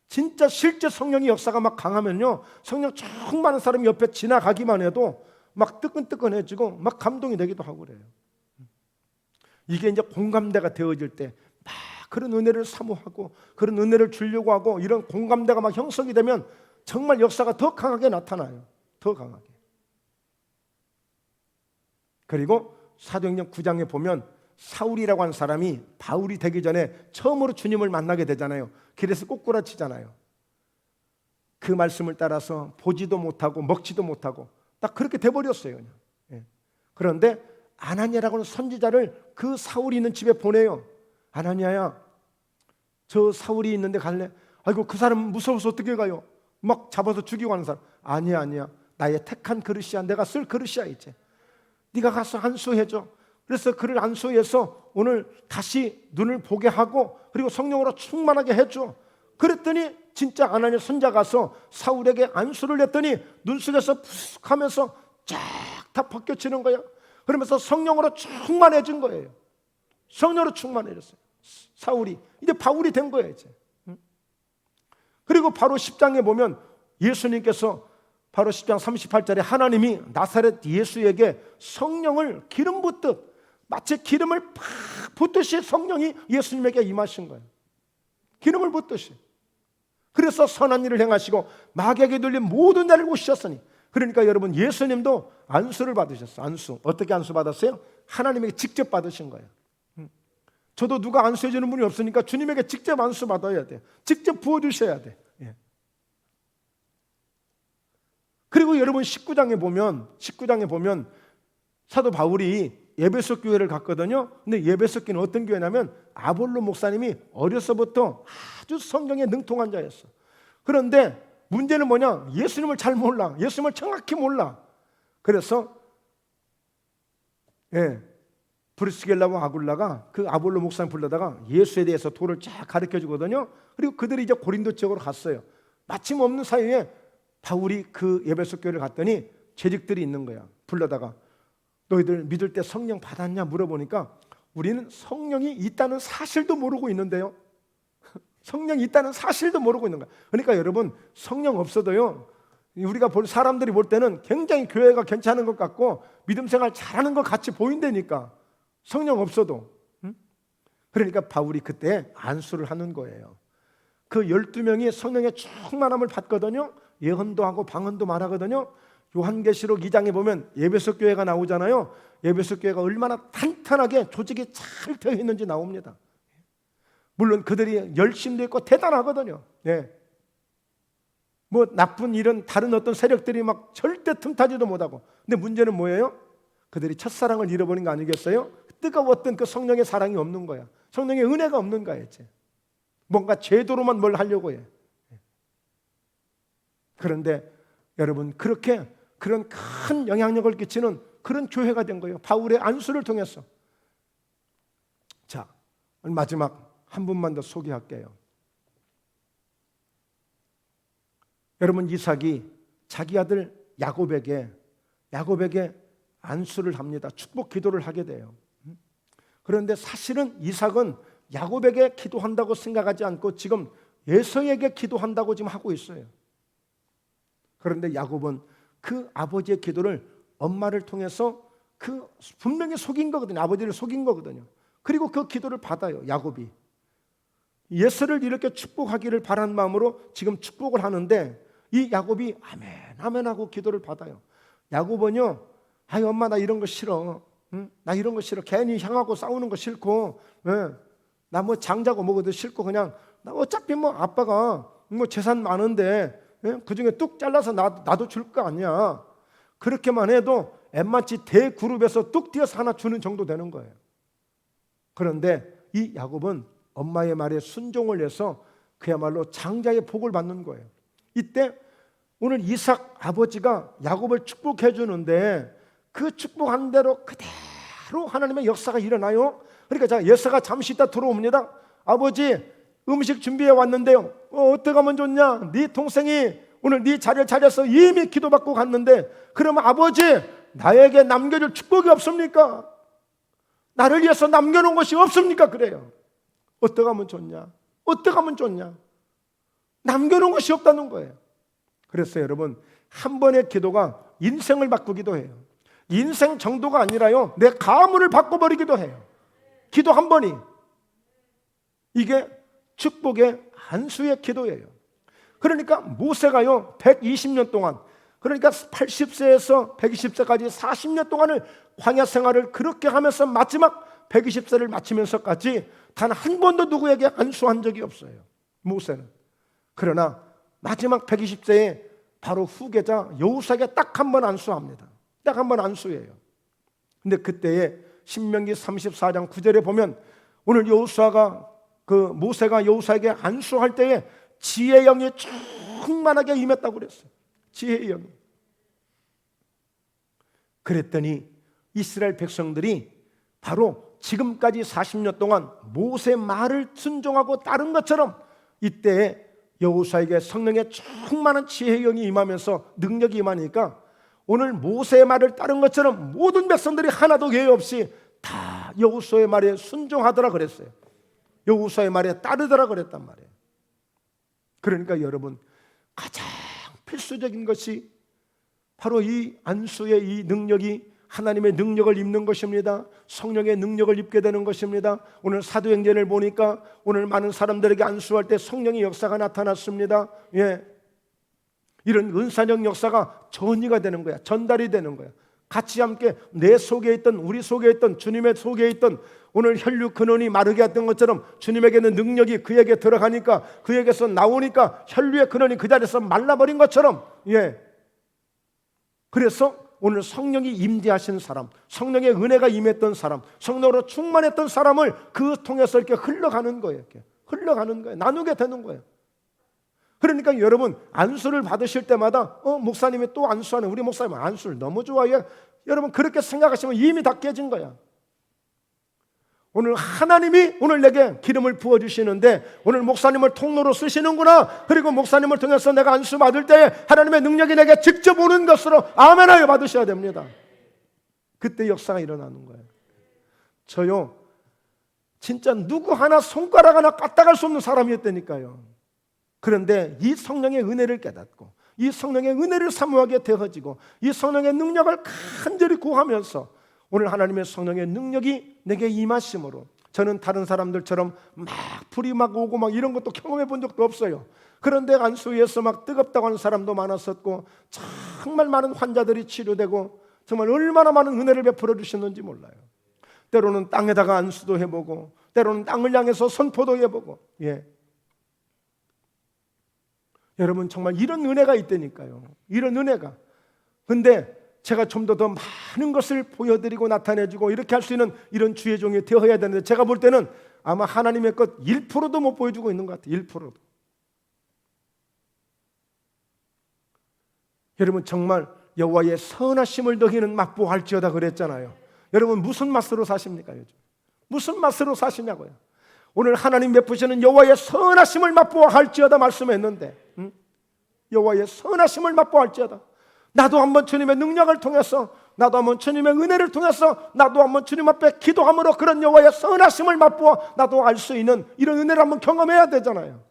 진짜 실제 성령의 역사가 막 강하면요, 성령 충만한 사람이 옆에 지나가기만 해도 막 뜨끈뜨끈해지고 막 감동이 되기도 하고 그래요. 이게 이제 공감대가 되어질 때 막 그런 은혜를 사모하고 그런 은혜를 주려고 하고 이런 공감대가 막 형성이 되면 정말 역사가 더 강하게 나타나요. 더 강하게. 그리고 사도행전 9장에 보면 사울이라고 하는 사람이 바울이 되기 전에 처음으로 주님을 만나게 되잖아요. 길에서 꼬꾸라치잖아요. 그 말씀을 따라서 보지도 못하고 먹지도 못하고 딱 그렇게 돼버렸어요. 그냥. 그런데 아나니아라고 하는 선지자를 그 사울이 있는 집에 보내요. 아나니아야, 저 사울이 있는데 갈래? 아이고, 그 사람 무서워서 어떻게 가요? 막 잡아서 죽이고 하는 사람. 아니야, 나의 택한 그릇이야. 내가 쓸 그릇이야. 이제 네가 가서 안수해줘. 그래서 그를 안수해서 오늘 다시 눈을 보게 하고 그리고 성령으로 충만하게 해줘. 그랬더니 진짜 아나니아 선지자 가서 사울에게 안수를 했더니 눈 속에서 푸슥 하면서 쫙 다 벗겨지는 거야. 그러면서 성령으로 충만해진 거예요. 성령으로 충만해졌어요. 사울이 이제 바울이 된 거예요. 이제. 그리고 바로 10장에 보면 예수님께서 바로 10장 38절에 하나님이 나사렛 예수에게 성령을 기름 붓듯 마치 기름을 팍 붓듯이 성령이 예수님에게 임하신 거예요. 기름을 붓듯이. 그래서 선한 일을 행하시고 마귀에게 눌린 모든 날을 고치셨으니. 그러니까 여러분, 예수님도 안수를 받으셨어요. 안수. 어떻게 안수 받았어요? 하나님에게 직접 받으신 거예요. 저도 누가 안수해 주는 분이 없으니까 주님에게 직접 안수 받아야 돼. 직접 부어주셔야 돼. 그리고 여러분 19장에 보면 사도 바울이 에베소 교회를 갔거든요. 근데 에베소 교회는 어떤 교회냐면 아볼로 목사님이 어려서부터 아주 성경에 능통한 자였어. 그런데 문제는 뭐냐? 예수님을 잘 몰라. 예수님을 정확히 몰라. 그래서 브리스길라와 아굴라가 그 아볼로 목사님 불러다가 예수에 대해서 도를 쫙 가르쳐 주거든요. 그리고 그들이 이제 고린도 지역으로 갔어요. 마침 없는 사이에 바울이 그 에베소 교회를 갔더니 재직들이 있는 거야. 불러다가 너희들 믿을 때 성령 받았냐 물어보니까 우리는 성령이 있다는 사실도 모르고 있는데요. 성령이 있다는 사실도 모르고 있는 거야. 그러니까 여러분, 성령 없어도요, 우리가 사람들이 볼 때는 굉장히 교회가 괜찮은 것 같고 믿음 생활 잘하는 것 같이 보인다니까. 성령 없어도. 그러니까 바울이 그때 안수를 하는 거예요. 그 12명이 성령의 충만함을 받거든요. 예언도 하고 방언도 말하거든요. 요한계시록 2장에 보면 에베소 교회가 나오잖아요. 에베소 교회가 얼마나 탄탄하게 조직이 잘 되어 있는지 나옵니다. 물론 그들이 열심도 있고 대단하거든요. 뭐 나쁜 일은 다른 어떤 세력들이 막 절대 틈타지도 못하고. 근데 문제는 뭐예요? 그들이 첫사랑을 잃어버린 거 아니겠어요? 뜨거웠던 그 성령의 사랑이 없는 거야. 성령의 은혜가 없는 거야 이제. 뭔가 제도로만 뭘 하려고 해. 그런데 여러분, 그런 큰 영향력을 끼치는 그런 교회가 된 거예요. 바울의 안수를 통해서. 자, 마지막 한 분만 더 소개할게요. 여러분, 이삭이 자기 아들 야곱에게 안수를 합니다. 축복 기도를 하게 돼요. 그런데 사실은 이삭은 야곱에게 기도한다고 생각하지 않고 지금 에서에게 기도한다고 지금 하고 있어요. 그런데 야곱은 그 아버지의 기도를 엄마를 통해서 분명히 속인 거거든요. 아버지를 속인 거거든요. 그리고 그 기도를 받아요. 야곱이 예서를 이렇게 축복하기를 바란 마음으로 지금 축복을 하는데 이 야곱이 아멘 아멘 하고 기도를 받아요. 야곱은요, 아이 엄마 나 이런 거 싫어. 나 이런 거 싫어. 괜히 향하고 싸우는 거 싫고, 나 뭐 장자고 뭐고도 싫고, 그냥 나 어차피 뭐 아빠가 뭐 재산 많은데 그 중에 뚝 잘라서 나도 줄 거 아니야. 그렇게만 해도 엠마치 대그룹에서 뚝 띄어서 하나 주는 정도 되는 거예요. 그런데 이 야곱은 엄마의 말에 순종을 해서 그야말로 장자의 복을 받는 거예요. 이때 오늘 이삭 아버지가 야곱을 축복해 주는데 그 축복한 대로 그대로 하나님의 역사가 일어나요. 그러니까 예서가 잠시 있다 들어옵니다. 아버지, 음식 준비해 왔는데요. 어떻게 하면 좋냐? 네 동생이 오늘 네 자리를 차려서 이미 기도받고 갔는데 그러면 아버지, 나에게 남겨줄 축복이 없습니까? 나를 위해서 남겨놓은 것이 없습니까? 그래요. 어떻게 하면 좋냐? 어떻게 하면 좋냐? 남겨놓은 것이 없다는 거예요. 그래서 여러분, 한 번의 기도가 인생을 바꾸기도 해요. 인생 정도가 아니라요, 내 가문을 바꿔버리기도 해요. 기도 한 번이. 이게 축복의 안수의 기도예요. 그러니까 모세가요 120년 동안, 그러니까 80세에서 120세까지 40년 동안을 광야 생활을 그렇게 하면서 마지막 120세를 마치면서까지 단 한 번도 누구에게 안수한 적이 없어요, 모세는. 그러나 마지막 120세에 바로 후계자 여호수아에게 딱 한 번 안수합니다. 딱 한 번 안수예요. 근데 그때에 신명기 34장 9절에 보면 오늘 모세가 여호수아에게 안수할 때에 지혜의 영이 충만하게 임했다고 그랬어요. 지혜의 영이. 그랬더니 이스라엘 백성들이 바로 지금까지 40년 동안 모세의 말을 순종하고 따른 것처럼 이때에 여호수아에게 성령의 충만한 지혜의 영이 임하면서 능력이 임하니까 오늘 모세의 말을 따른 것처럼 모든 백성들이 하나도 예외 없이 다 여호수아의 말에 순종하더라 그랬어요. 여호수아의 말에 따르더라 그랬단 말이에요. 그러니까 여러분, 가장 필수적인 것이 바로 이 안수의 이 능력이 하나님의 능력을 입는 것입니다. 성령의 능력을 입게 되는 것입니다. 오늘 사도행전을 보니까 오늘 많은 사람들에게 안수할 때 성령의 역사가 나타났습니다. 이런 은사적 역사가 전이가 되는 거야. 전달이 되는 거야. 같이 함께 내 속에 있던, 우리 속에 있던, 주님의 속에 있던 오늘 혈육 근원이 마르게 했던 것처럼 주님에게는 능력이 그에게 들어가니까, 그에게서 나오니까 혈류의 근원이 그 자리에서 말라버린 것처럼 그래서 오늘 성령이 임재하신 사람, 성령의 은혜가 임했던 사람, 성령으로 충만했던 사람을 그 통해서 이렇게 흘러가는 거예요. 이렇게 흘러가는 거예요. 나누게 되는 거예요. 그러니까 여러분 안수를 받으실 때마다 목사님이 또 안수하는, 우리 목사님 안수를 너무 좋아해요. 여러분 그렇게 생각하시면 이미 다 깨진 거야. 오늘 하나님이 오늘 내게 기름을 부어주시는데 오늘 목사님을 통로로 쓰시는구나. 그리고 목사님을 통해서 내가 안수 받을 때 하나님의 능력이 내게 직접 오는 것으로 아멘하여 받으셔야 됩니다. 그때 역사가 일어나는 거예요. 저요 진짜 누구 하나 손가락 하나 까딱할 수 없는 사람이었다니까요. 그런데 이 성령의 은혜를 깨닫고 이 성령의 은혜를 사모하게 되어지고 이 성령의 능력을 간절히 구하면서 오늘 하나님의 성령의 능력이 내게 임하심으로 저는 다른 사람들처럼 막 불이 막 오고 막 이런 것도 경험해 본 적도 없어요. 그런데 안수위에서 막 뜨겁다고 하는 사람도 많았었고 정말 많은 환자들이 치료되고 정말 얼마나 많은 은혜를 베풀어 주셨는지 몰라요. 때로는 땅에다가 안수도 해보고 때로는 땅을 향해서 선포도 해보고 여러분 정말 이런 은혜가 있다니까요. 이런 은혜가. 근데 제가 좀 더 많은 것을 보여드리고 나타내주고 이렇게 할 수 있는 이런 주의 종이 되어야 되는데 제가 볼 때는 아마 하나님의 것 1%도 못 보여주고 있는 것 같아요. 1%도. 여러분 정말 여호와의 선하심을 너희는 맛보할지어다 그랬잖아요. 여러분 무슨 맛으로 사십니까 요즘? 무슨 맛으로 사시냐고요? 오늘 하나님 베푸시는 여호와의 선하심을 맛보할지어다 말씀했는데 여호와의 선하심을 맛보할지어다. 나도 한번 주님의 능력을 통해서 나도 한번 주님의 은혜를 통해서 나도 한번 주님 앞에 기도함으로 그런 여호와의 선하심을 맛보아 나도 알 수 있는 이런 은혜를 한번 경험해야 되잖아요.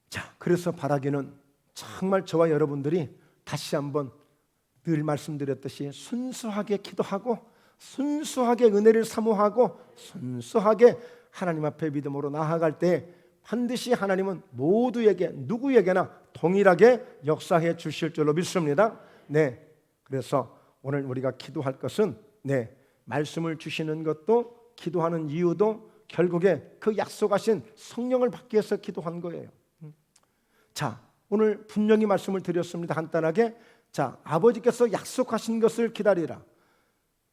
자, 그래서 바라기는 정말 저와 여러분들이 다시 한번 늘 말씀드렸듯이 순수하게 기도하고 순수하게 은혜를 사모하고 순수하게 하나님 앞에 믿음으로 나아갈 때 반드시 하나님은 모두에게 누구에게나 동일하게 역사해 주실 줄로 믿습니다. 그래서 오늘 우리가 기도할 것은 말씀을 주시는 것도 기도하는 이유도 결국에 그 약속하신 성령을 받기 위해서 기도한 거예요. 자, 오늘 분명히 말씀을 드렸습니다. 간단하게. 자, 아버지께서 약속하신 것을 기다리라.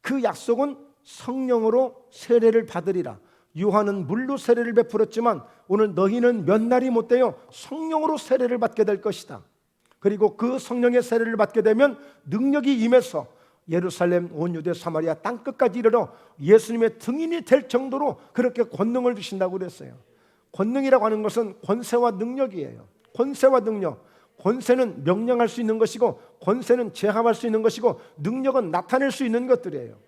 그 약속은 성령으로 세례를 받으리라. 요한은 물로 세례를 베풀었지만 오늘 너희는 몇 날이 못되어 성령으로 세례를 받게 될 것이다. 그리고 그 성령의 세례를 받게 되면 능력이 임해서 예루살렘, 온 유대, 사마리아 땅끝까지 이르러 예수님의 등인이 될 정도로 그렇게 권능을 주신다고 그랬어요. 권능이라고 하는 것은 권세와 능력이에요. 권세와 능력. 권세는 명령할 수 있는 것이고 권세는 제압할 수 있는 것이고 능력은 나타낼 수 있는 것들이에요.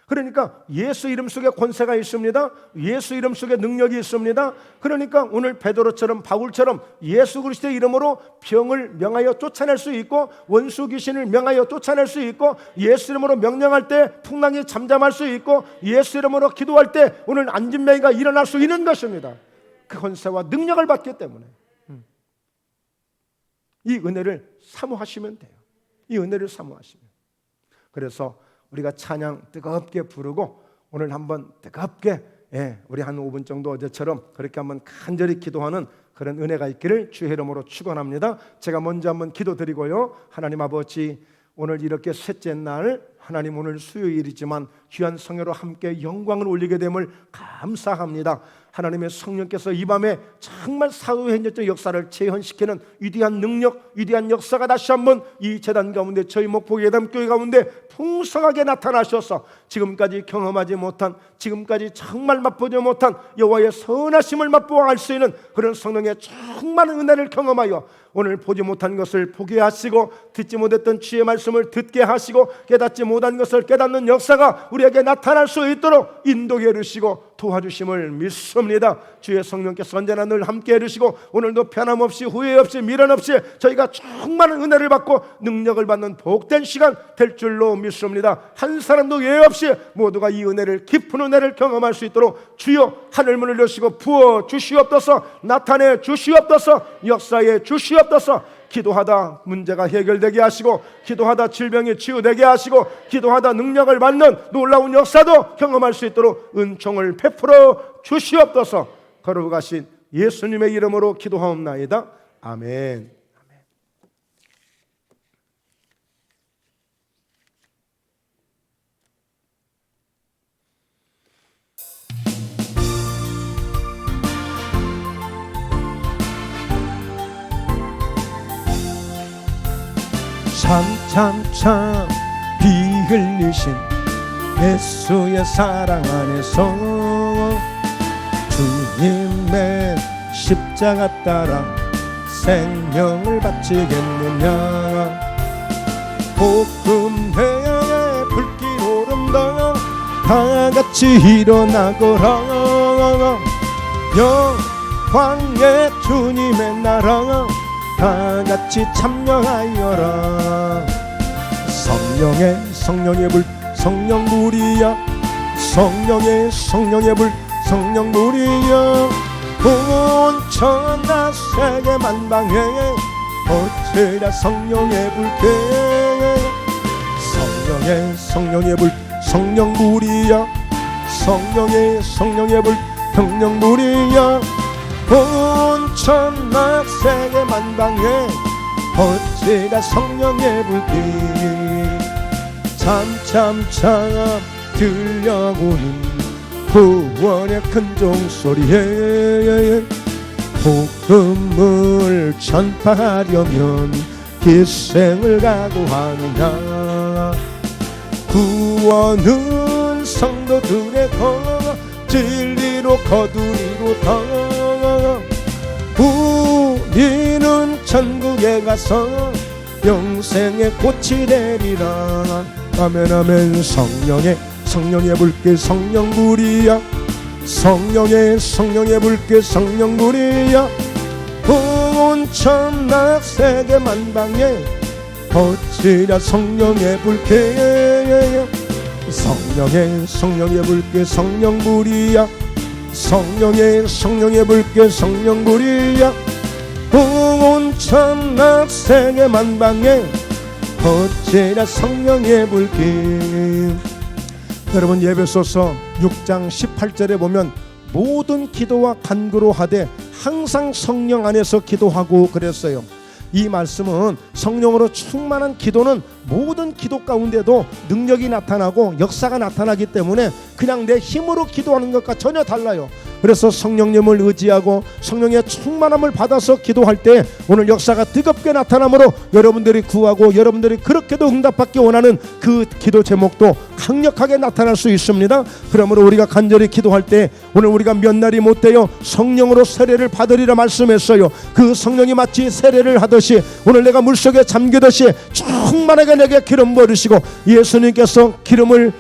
그러니까 예수 이름 속에 권세가 있습니다. 예수 이름 속에 능력이 있습니다. 그러니까 오늘 베드로처럼 바울처럼 예수 그리스도의 이름으로 병을 명하여 쫓아낼 수 있고 원수 귀신을 명하여 쫓아낼 수 있고 예수 이름으로 명령할 때 풍랑이 잠잠할 수 있고 예수 이름으로 기도할 때 오늘 안진병이가 일어날 수 있는 것입니다. 그 권세와 능력을 받기 때문에 이 은혜를 사모하시면 돼요. 이 은혜를 사모하시면. 그래서 우리가 찬양 뜨겁게 부르고 오늘 한번 뜨겁게 우리 한 5분 정도 어제처럼 그렇게 한번 간절히 기도하는 그런 은혜가 있기를 주의 이름으로 축원합니다. 제가 먼저 한번 기도드리고요. 하나님 아버지, 오늘 이렇게 셋째 날 하나님 오늘 수요일이지만 귀한 성회로 함께 영광을 올리게 됨을 감사합니다. 하나님의 성령께서 이 밤에 정말 사도행전적 역사를 재현시키는 위대한 능력, 위대한 역사가 다시 한번 이 제단 가운데 저희 목포 예담교회 가운데 풍성하게 나타나셔서 지금까지 경험하지 못한, 지금까지 정말 맛보지 못한 여호와의 선하심을 맛보아 알 수 있는 그런 성령의 충만한 은혜를 경험하여 오늘 보지 못한 것을 보게 하시고 듣지 못했던 주의 말씀을 듣게 하시고 깨닫지 못한 것을 깨닫는 역사가 우리에게 나타날 수 있도록 인도해 주시고 도와주심을 믿습니다. 주의 성령께서 언제나 늘 함께 해주시고 오늘도 변함없이 후회 없이 미련 없이 저희가 충만한 은혜를 받고 능력을 받는 복된 시간 될 줄로 믿습니다. 한 사람도 예외 없이 모두가 이 은혜를, 깊은 은혜를 경험할 수 있도록 주여 하늘문을 여시고 부어 주시옵소서, 나타내 주시옵소서, 역사에 주시옵소서. 기도하다 문제가 해결되게 하시고 기도하다 질병이 치유되게 하시고 기도하다 능력을 받는 놀라운 역사도 경험할 수 있도록 은총을 베풀어 주시옵소서. 거룩하신 예수님의 이름으로 기도하옵나이다. 아멘. 참참참 피 흘리신 예수의 사랑 안에서 주님의 십자가 따라 생명을 바치겠느냐. 복음회의 불길 오른다 다같이 일어나거라. 영광의 주님의 나라 다같이 참여하여라. 성령의 불 성령불이야. 성령의 불 성령불이야. 온 천하 세계 만방에 퍼지라 성령의 불께. 성령의 불 성령불이야. 성령의 불 성령불이야. 온 천하 세계 만방에 퍼지라 성령의 불길. 참참참 들려오는 구원의 큰 종소리에 복음을 전파하려면 희생을 각오하느냐. 구원은 성도들의 것 진리로 거두리로다. 우리는 천국에 가서 영생의 꽃이 되리라. 아멘 아멘. 성령의 불길 성령불이야. 성령의 불길 성령불이야. 온 천하 세계 만방에 퍼지라 성령의 불길. 성령의 불길 성령불이야. 성령의 불길 성령불이야. 온 천하 세계 만방에 퍼지라 성령의 불길. 여러분, 에베소서 6장 18절에 보면 모든 기도와 간구로 하되 항상 성령 안에서 기도하고 그랬어요. 이 말씀은 성령으로 충만한 기도는 모든 기도 가운데도 능력이 나타나고 역사가 나타나기 때문에 그냥 내 힘으로 기도하는 것과 전혀 달라요. 그래서 성령님을 의지하고 성령의 충만함을 받아서 기도할 때 오늘 역사가 뜨겁게 나타나므로 여러분들이 구하고 여러분들이 그렇게도 응답받기 원하는 그 기도 제목도 강력하게 나타날 수 있습니다. 그러므로 우리가 간절히 기도할 때 오늘 우리가 몇 날이 못되어 성령으로 세례를 받으리라 말씀했어요. 그 성령이 마치 세례를 하듯이 오늘 내가 물속에 잠기듯이 충만하게 내게 기름 부으시고 예수님께서 기름을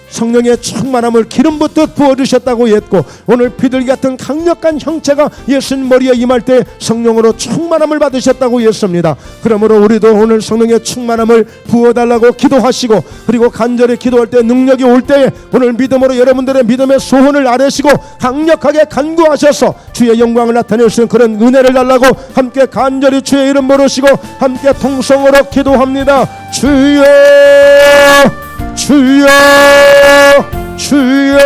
성령의 충만함을 기름 붓듯 부어주셨다고 했고 오늘 비둘기 같은 강력한 형체가 예수님 머리에 임할 때 성령으로 충만함을 받으셨다고 했습니다. 그러므로 우리도 오늘 성령의 충만함을 부어달라고 기도하시고 그리고 간절히 기도할 때 능력이 올 때에 오늘 믿음으로 여러분들의 믿음의 소원을 아뢰시고 강력하게 간구하셔서 주의 영광을 나타낼 수 있는 그런 은혜를 달라고 함께 간절히 주의 이름 부르시고 함께 통성으로 기도합니다. 주여 주여 주여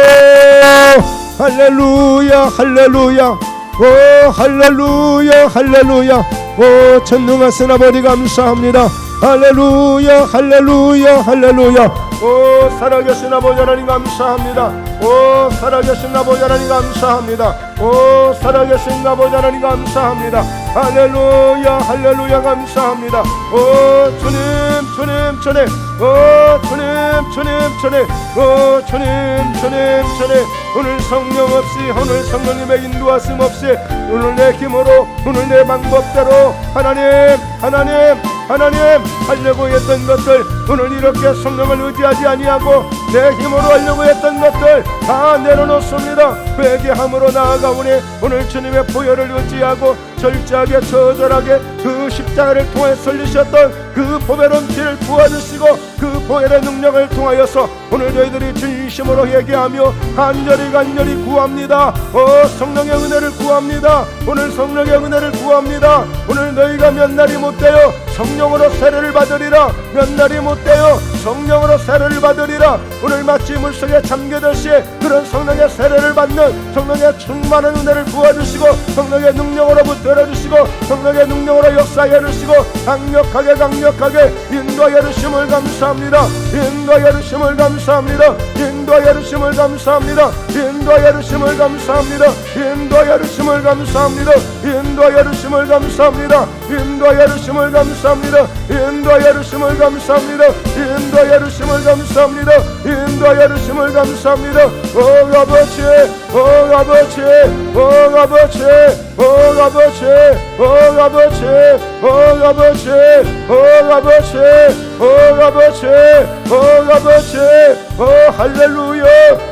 할렐루야 할렐루야 오 할렐루야 할렐루야 오 전능하신 아버지 감사합니다. 할렐루야 할렐루야 할렐루야 오 살아계신 아버지 하나님 감사합니다. 오 살아계신 아버지 하나님 감사합니다. 오 살아계신 아버지 하나님 감사합니다. 할렐루야 할렐루야 감사합니다. 오 주님 주님 주님 오 주님 주님 주님 오 주님 주님 주님 오늘 성령 없이 오늘 성령님의 인도하심 없이 오늘 내 힘으로 오늘 내 방법대로 하나님 하려고 했던 것들 오늘 이렇게 성령을 의지하지 아니하고 내 힘으로 하려고 했던 것들 다 내려놓습니다. 회개함으로 나아가오니 오늘 주님의 보혈을 의지하고 절제하게 처절하게 그 십자가를 통해 설리셨던 그 보배로운 피를 부어주시고 그 보혈의 능력을 통하여서 오늘 저희들이 진심으로 회개하며 간절히 구합니다. 성령의 은혜를 구합니다. 오늘 성령의 은혜를 구합니다. 오늘 너희가 몇 날이 못되어 성령으로 세례를 받으리라. 몇 날이 못되어 성령으로 세례를 받으리라. 오늘 마치 물속에 잠기듯이 그런 성령의 세례를 받는, 성령의 충만한 은혜를 부어주시고 성령의 능력으로 붙들어주시고 성령의 능력으로 역사해 주시고 강력하게 인도하여 주심을 감사합니다. 인도하여 주심을 감사합니다. 인도하여 주심을 감사합니다. 인도하여 주심을 감사합니다. 인도하여 주심을 감사합니다. 인도하여 주심을 감사합니다. 인도하여 주심을 감사합니다. 인도하여 주심을 감사합니다. 인도하여 주심을 감사합니다. 인도하여 주심을 감사합니다. 오 아버지, 오 아버지, 오 아버지, 오 아버지, 오 아버지, 오 아버지, 오 아버지, 오 아버지, 오 아버지, 오 할렐루야,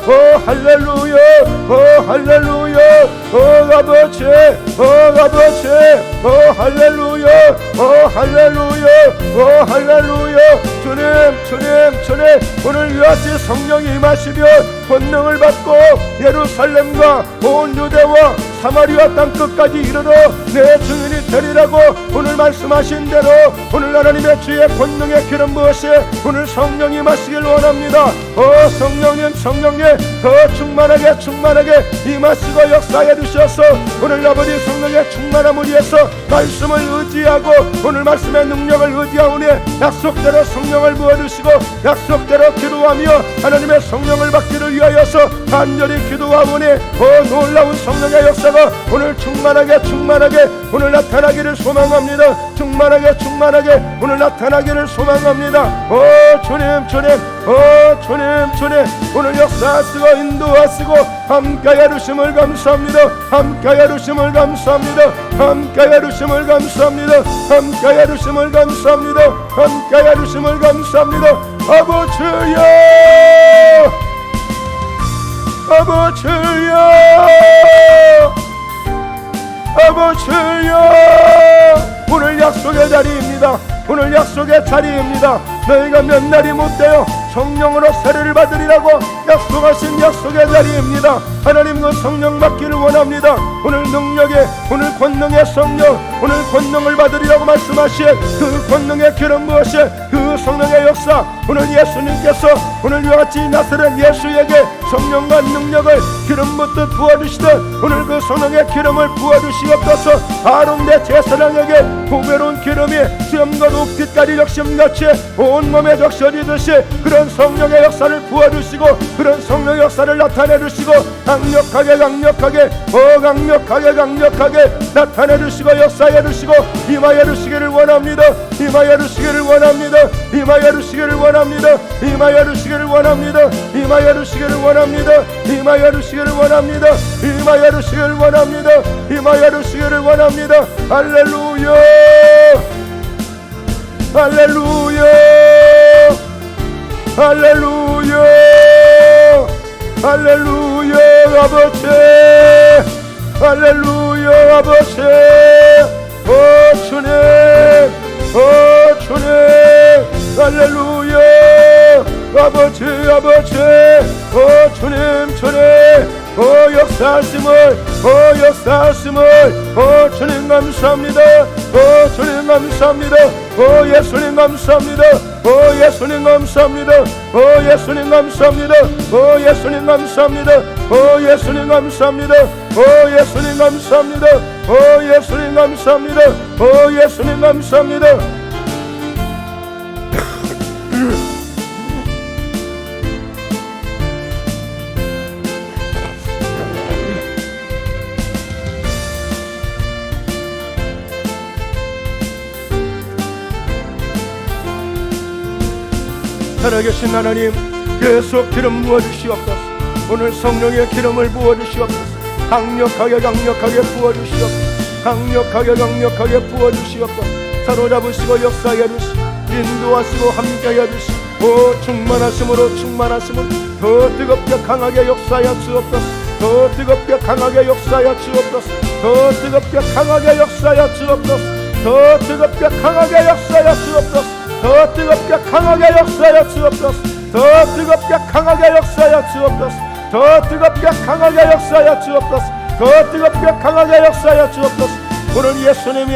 오 할렐루야, 오 할렐루야, 오 아버지, 오 아버지, 오 할렐루야, 오 할렐루야, 오 할렐루야. 주님 오늘 이같이 성령이 임하시며 권능을 받고 예루살렘과 온 유대와 사마리아 땅끝까지 이르러 내 증인이 되리라고 오늘 말씀하신 대로 오늘 하나님의 주의 권능의 기름 부으시 오늘 성령이 임하시길 원합니다. 성령님 더 충만하게 임하시고 역사해 주셔서 오늘 아버지 성령의 충만함을 위해서 말씀을 의지하고 오늘 말씀의 능력을 의지하오니 약속대로 성령을 부어주시고 약속대로 기도하며 하나님의 성령을 받기를 위하여서 간절히 기도하오니 놀라운 성령의 역사가 오늘 충만하게 오늘 나타나기를 소망합니다. 충만하게 오늘 나타나기를 소망합니다. 주님 오늘 역사하시고 인도하시고 함께해 주심을 감사합니다. 함께해 주심을 감사합니다. 함께해 주심을 감사합니다. 함께해 주심을 감사합니다. 함께해 주심을 감사합니다. 아버지여, 아버지여, 아버지여. 오늘 약속의 자리입니다. 오늘 약속의 자리입니다. 너희가 몇 날이 못되어 성령으로 세례를 받으리라고 약속하신 약속의 자리입니다. 하나님 그 성령 받기를 원합니다. 오늘 능력의 오늘 권능의 성령 오늘 권능을 받으리라고 말씀하신 그 권능의 기름 부으신 그 성령의 역사 오늘 예수님께서 오늘 이와같이 나사렛 예수에게 성령과 능력을 기름 붓듯 부어주시듯 오늘 그 성령의 기름을 부어주시옵소서. 아론 대 제사장에게 보배로운 기름이 수염과 높이까지 적심같이 온몸에 적셔지듯이 그런 성령의 역사를 부어주시고 그런 성령의 역사를 나타내주시고 강력하게 나타내주시고 역사해주시고 임하여주시기를 원합니다. 임하여주시기를 원합니다. 임하여주시기를 원합니다. 임하여주시기를 원합니다. 임하여주시기를 원합니다. 임하여주시기를 원합니다. 임하여주시기를 원합니다. 임하여주시기를 원합니다. 할렐루야, 할렐루야, 할렐루야, 할렐루야. 아버지, 할렐루야. 아버지, 주님, 주님, 할렐루야. 아버지, 주님, 역사하심을, 주님 감사합니다. 주님 감사합니다. 예수님 감사합니다. 예수님 감사합니다. 예수님 감사합니다. 예수님 감사합니다. 예수님 감사합니다. 예수님 감사합니다. 예수님 감사합니다. 예수님 감사합니다. 살아계신 하나님 계속 기름 부어주시옵소서. 오늘 성령의 기름을 부어주시옵소서. 강력하게 부어주시옵소서. 강력하게 부어주시옵소서. 사로잡으시고 역사해주시고 인도하시고 함께해주시고 충만하심으로 더 뜨겁게 강하게 역사하여 주옵소서. 더 뜨겁게 강하게 역사하여 주옵소서. 더 뜨겁게 강하게 역사하여 주옵소서. 더 뜨겁게 강하게 역사하여 주옵소서. 더 뜨겁게 강하게 역사하여 주옵소서. 더 뜨겁게 강하게 역사하여 주옵소서. 더 뜨겁게 강하게 역사하여 주옵소서. 더 뜨겁게 강하게 역사하여 주옵소서. 오늘 예수님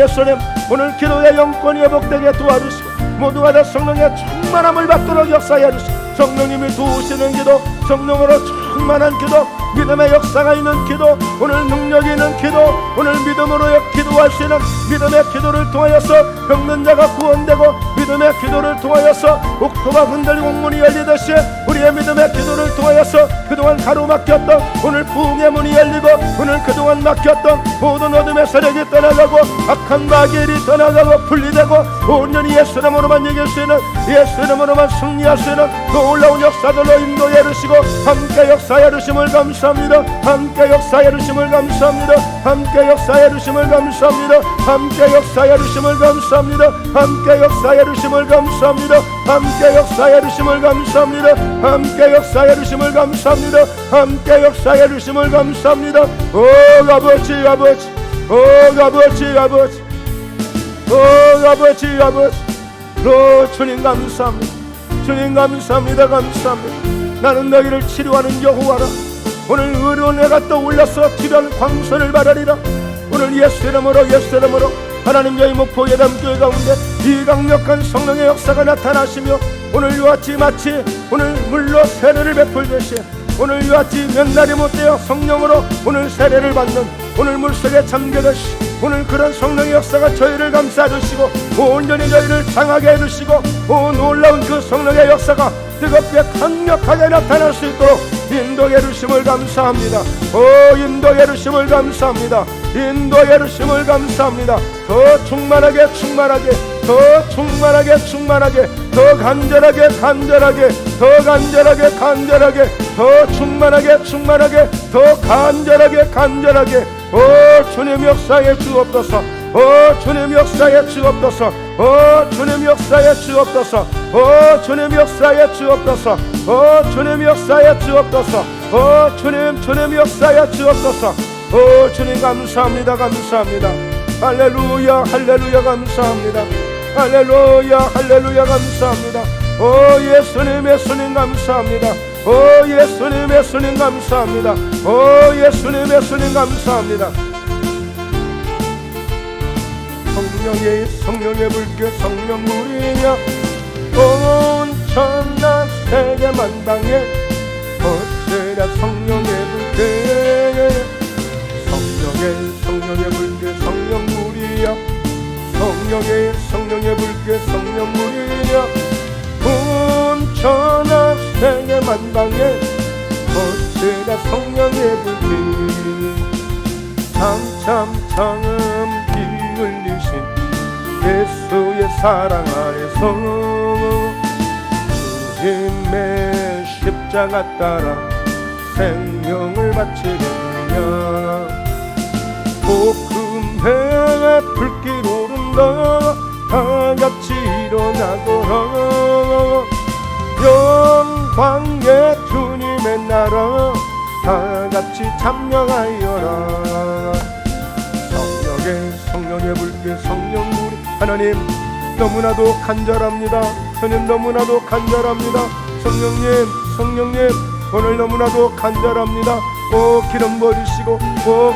오늘 기도의 영권이 회복되게 도와주시고 모두가 다 성령의 충만함을 받도록 역사해 주시고 성령님이 도우시는 기도, 성령으로 충만한 기도, 믿음의 역사가 있는 기도, 오늘 능력이 있는 기도, 오늘 믿음으로 기도할 수 있는 믿음의 기도를 통하여서 병든 자가 구원되고 믿음의 기도를 통하여서 옥토가 흔들리고 문이 열리듯이 우리의 믿음의 기도를 통하여서 그동안 가로막혔던 오늘 부흥의 문이 열리고 오늘 그동안 막혔던 모든 어둠의 세력이 떠나가고 악한 마귀일이 떠나가고 분리되고 온전히 예수 이름으로만 이길 수 있는 예수 이름으로만 승리할 수 있는 놀라운 역사들로 인도해 주시고 함께 역사해 주심을 감사합니다. 함께 역사해 주심을 감사합니다. 함께 역사해 주심을 감사합니다. 함께 역사해 주심을 감사합니다. 함께 역사해 주심을 감사합니다. 함께 역사해 주심을 감사합니다. 함께 역사해 주심을 감사합니다. 함께 역사해 주심을 감사합니다. 오 아버지 아버지 오 아버지 아버지 오 아버지 아버지 오 주님 감사합니다. 주님 감사합니다. 감사합니다. 나는 너희를 치료하는 여호와라. 오늘 의로운 해가 떠올라서 지변 광선을 바라리라. 오늘 예수 이름으로 하나님 저희 목포 예담교회 가운데 이 강력한 성령의 역사가 나타나시며 오늘 이와같이 마치 오늘 물로 세례를 베풀듯이 오늘 이와같이 몇 날이 못되어 성령으로 오늘 세례를 받는 오늘 물속에 잠겨듯이 오늘 그런 성령의 역사가 저희를 감싸주시고 온전히 저희를 장하게 해주시고 놀라운 그 성령의 역사가 뜨겁게 강력하게 나타날 수 있도록 인도해 주심을 감사합니다. 인도해 주심을 감사합니다. 인도해 주심을 감사합니다. 더 충만하게 더 충만하게 더 간절하게 더 간절하게 더 충만하게 더 간절하게 주님 역사에 주옵소서. 주님 역사에 주옵소서. 주님 역사에 주옵소서. 주님 역사에 주옵소서. 주님 역사에 주옵소서. 주님 역사에 주옵소서. 주님 감사합니다. 할렐루야 감사합니다. 할렐루야 감사합니다. 예수님 감사합니다. 예수님 감사합니다. 예수님 감사합니다. 성령의 불교 성령물이여 온 천하 세계 만방에 퍼지라 성령의 불교 성령의 불교 성령물이여 성령의 불교 성령물이여 온 천하 세계 만방에 퍼지라 성령의 불교 삼참 흘리신 예수의 사랑 안에서 주님의 십자가 따라 생명을 바치겠느냐 복음의 불길 오른다 다같이 일어나거라 영광의 주님의 나라 다같이 참여하여라 성령의 불길 성령물이 하나님 너무나도 간절합니다. 주님 너무나도 간절합니다. 성령님 오늘 너무나도 간절합니다. 기름 버리시고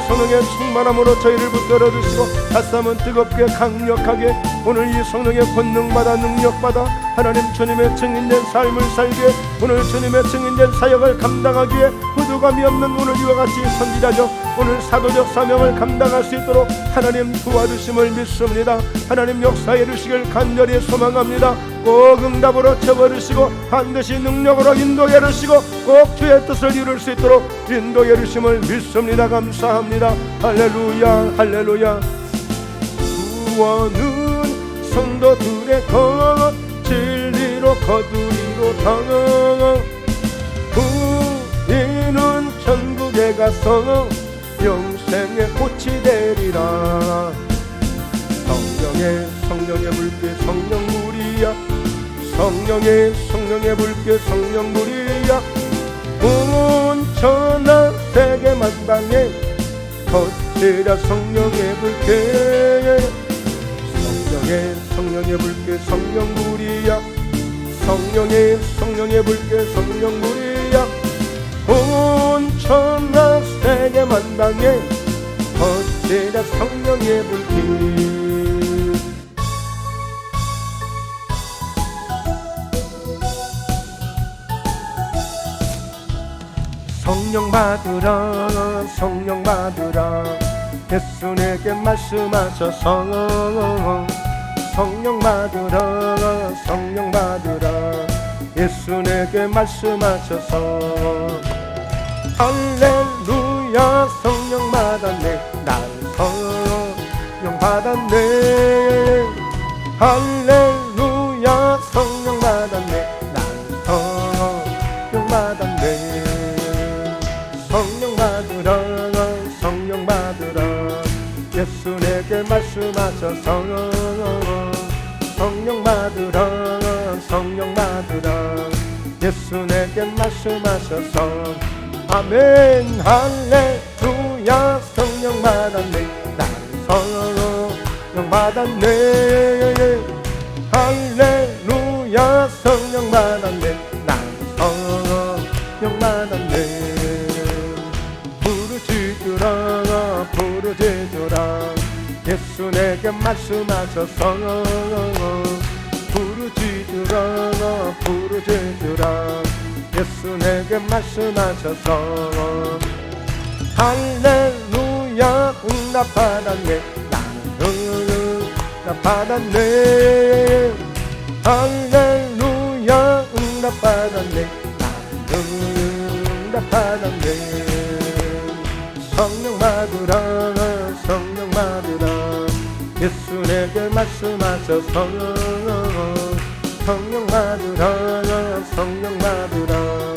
성령의 충만함으로 저희를 붙들어 주시고 다시 한번 뜨겁게 강력하게 오늘 이 성령의 권능받아 능력받아 하나님 주님의 증인된 삶을 살기에 오늘 주님의 증인된 사역을 감당하기에 부족함이 없는 오늘 이와 같이 선지자적 오늘 사도적 사명을 감당할 수 있도록 하나님 도와주심을 믿습니다. 하나님 역사해 주시길 간절히 소망합니다. 꼭 응답으로 채워주시고 반드시 능력으로 인도해 주시고 꼭 주의 뜻을 이룰 수 있도록 인도해 주심을 믿습니다. 감사합니다. 할렐루야 구원은 성도들의 것 진리로 거두리로 당 우리는 천국에 가서 영생의 꽃이 되리라. 성령의 불길 성령물이야 성령의 불길 성령물이야 온 천하 세계 만방에 퍼지라 성령의 불길 성령의 불길 성령물이야 성령의 불길 성령물이야 온 천하 세계 만방에 어째자 성령의 불길. 성령 받으라 성령 받으라 예수 내게 말씀하셔서 성령 받으라 성령 받으라 예수 내게 말씀하셔서 할렐루야 성령 받았네 난 성령 받았네 할렐루야 성령 받았네 난 성령 받았네 성령 받으라 성령 받으라 예수 내게 말씀하셔서 성령 받으라 성령 받으라 예수 내게 말씀하셔서 아멘 할렐루야 성령 받았네 난 성령 받았네 할렐루야 성령 받았네 난 성령 받았네 부르짖으라 부르짖으라 예수 내게 말씀하셔서 부르짖으라 부르짖으라 예수 내게 말씀하셔서 할렐루야 응답 받았네 나는 응답 받았네 할렐루야 응답 받았네 나는 응답 받았네 성령 받으라 성령 받으라 예수 내게 말씀하셔서 성령 받으라 성령 받으라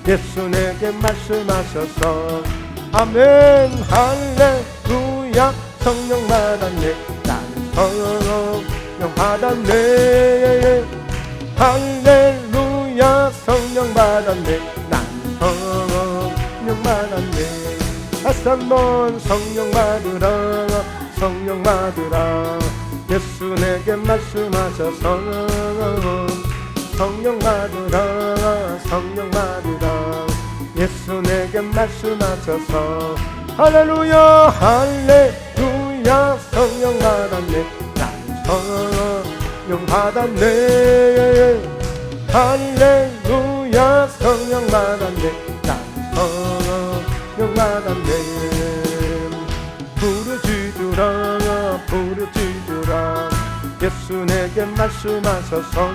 예수 내게 말씀하셔서 아멘 할렐루야 성령 받았네 난 성령 받았네 할렐루야 성령 받았네 난 성령 받았네 다시 한번 성령 받으라 성령 받으라 예수 내게 말씀하셔서 성령 받으라 성령 받으라 예수 내게 말씀하셔서 할렐루야 할렐루야 성령 받았네 난 성령 받았네 할렐루야 성령 받았네 난 성령 받았네 부르짖으라 부르짖으라 예수 내게 말씀하셔서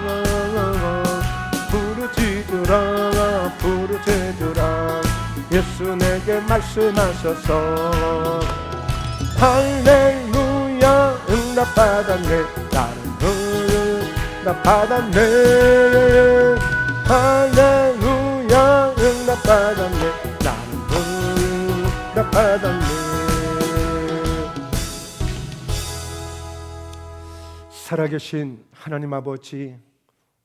부르짖으라 부르짖으라 예수 내게 말씀하셔서 할렐루야 응답 받았네 나는 응답 받았네 할렐루야 응답 받았네 나는 응답 받았네 살아계신 하나님 아버지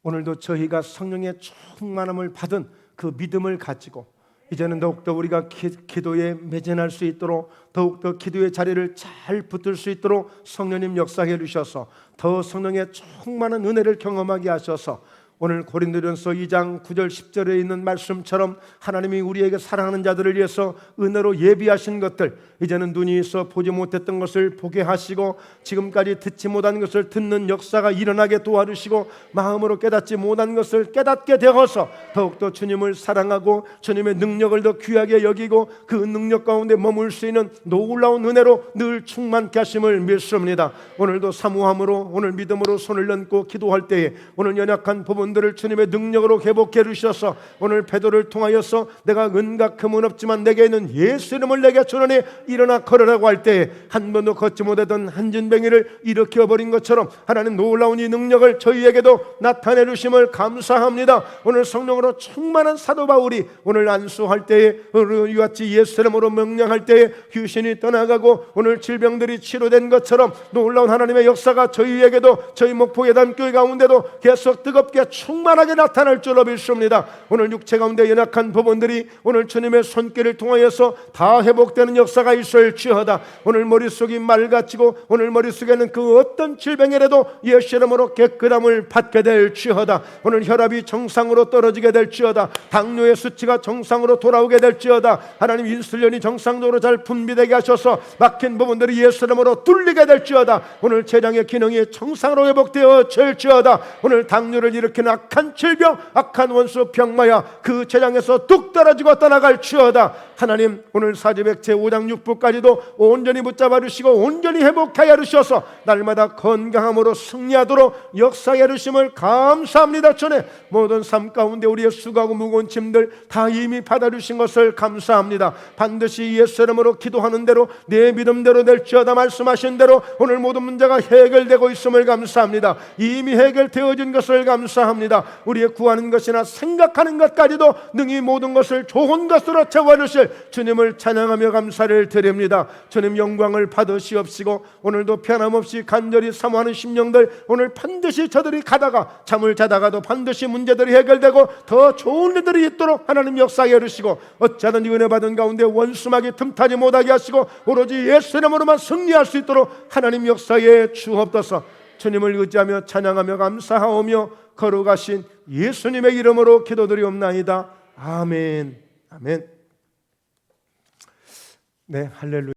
오늘도 저희가 성령의 충만함을 받은 그 믿음을 가지고 이제는 더욱더 우리가 기도에 매진할 수 있도록 더욱더 기도의 자리를 잘 붙들 수 있도록 성령님 역사해 주셔서 더 성령의 충만한 은혜를 경험하게 하셔서 오늘 고린도전서 2장 9절 10절에 있는 말씀처럼 하나님이 우리에게 사랑하는 자들을 위해서 은혜로 예비하신 것들 이제는 눈이 있어 보지 못했던 것을 보게 하시고 지금까지 듣지 못한 것을 듣는 역사가 일어나게 도와주시고 마음으로 깨닫지 못한 것을 깨닫게 되어서 더욱더 주님을 사랑하고 주님의 능력을 더 귀하게 여기고 그 능력 가운데 머물 수 있는 놀라운 은혜로 늘 충만케 하심을 믿습니다. 오늘도 사모함으로 오늘 믿음으로 손을 얹고 기도할 때에 오늘 연약한 부분들을 주님의 능력으로 회복해 주셔서 오늘 베드로를 통하여서 내가 은과 금은 없지만 내게 있는 예수 이름을 내게 주노니 일어나 걸으라고 할 때에 한 번도 걷지 못하던 한진뱅이를 일으켜버린 것처럼 하나님 놀라운 이 능력을 저희에게도 나타내 주심을 감사합니다. 오늘 성령으로 충만한 사도 바울이 오늘 안수할 때에 이같이 예수 이름으로 명령할 때에 귀신이 떠나가고 오늘 질병들이 치료된 것처럼 놀라운 하나님의 역사가 저희에게도 저희 목포예단 교회 가운데도 계속 뜨겁게 충만하게 나타날 줄로 믿습니다. 오늘 육체 가운데 연약한 부분들이 오늘 주님의 손길을 통하여서 다 회복되는 역사가 있을지어다. 오늘 머릿속이 맑아지고 오늘 머릿속에는 그 어떤 질병이라도 예수 이름으로 깨끗함을 받게 될지어다. 오늘 혈압이 정상으로 떨어지게 될지어다. 당뇨의 수치가 정상으로 돌아오게 될지어다. 하나님 인슐린이 정상적으로 잘 분비되게 하셔서 막힌 부분들이 예수 이름으로 뚫리게 될지어다. 오늘 췌장의 기능이 정상으로 회복되어 질지어다. 오늘 당뇨를 일으키는 악한 질병, 악한 원수 병마야 그 췌장에서 뚝 떨어지고 떠나갈지어다. 하나님 오늘 사제백 제5장 6부까지도 온전히 붙잡아 주시고 온전히 회복하여 주셔서 날마다 건강함으로 승리하도록 역사해 주심을 감사합니다. 전에 모든 삶 가운데 우리의 수고하고 무거운 짐들 다 이미 받아주신 것을 감사합니다. 반드시 예수 이름으로 기도하는 대로 내 믿음대로 될지어다 말씀하신 대로 오늘 모든 문제가 해결되고 있음을 감사합니다. 이미 해결되어진 것을 감사합니다. 우리의 구하는 것이나 생각하는 것까지도 능히 모든 것을 좋은 것으로 채워주실 주님을 찬양하며 감사를 드립니다. 주님 영광을 받으시옵시고 오늘도 변함없이 간절히 사모하는 심령들 오늘 반드시 저들이 가다가 잠을 자다가도 반드시 문제들이 해결되고 더 좋은 일들이 있도록 하나님 역사해 주시고 어찌하든지 은혜 받은 가운데 원수막이 틈타지 못하게 하시고 오로지 예수 이름으로만 승리할 수 있도록 하나님 역사해 주옵소서. 주님을 의지하며 찬양하며 감사하오며 거룩하신 예수님의 이름으로 기도드리옵나이다. 아멘. 아멘. 네, 할렐루야.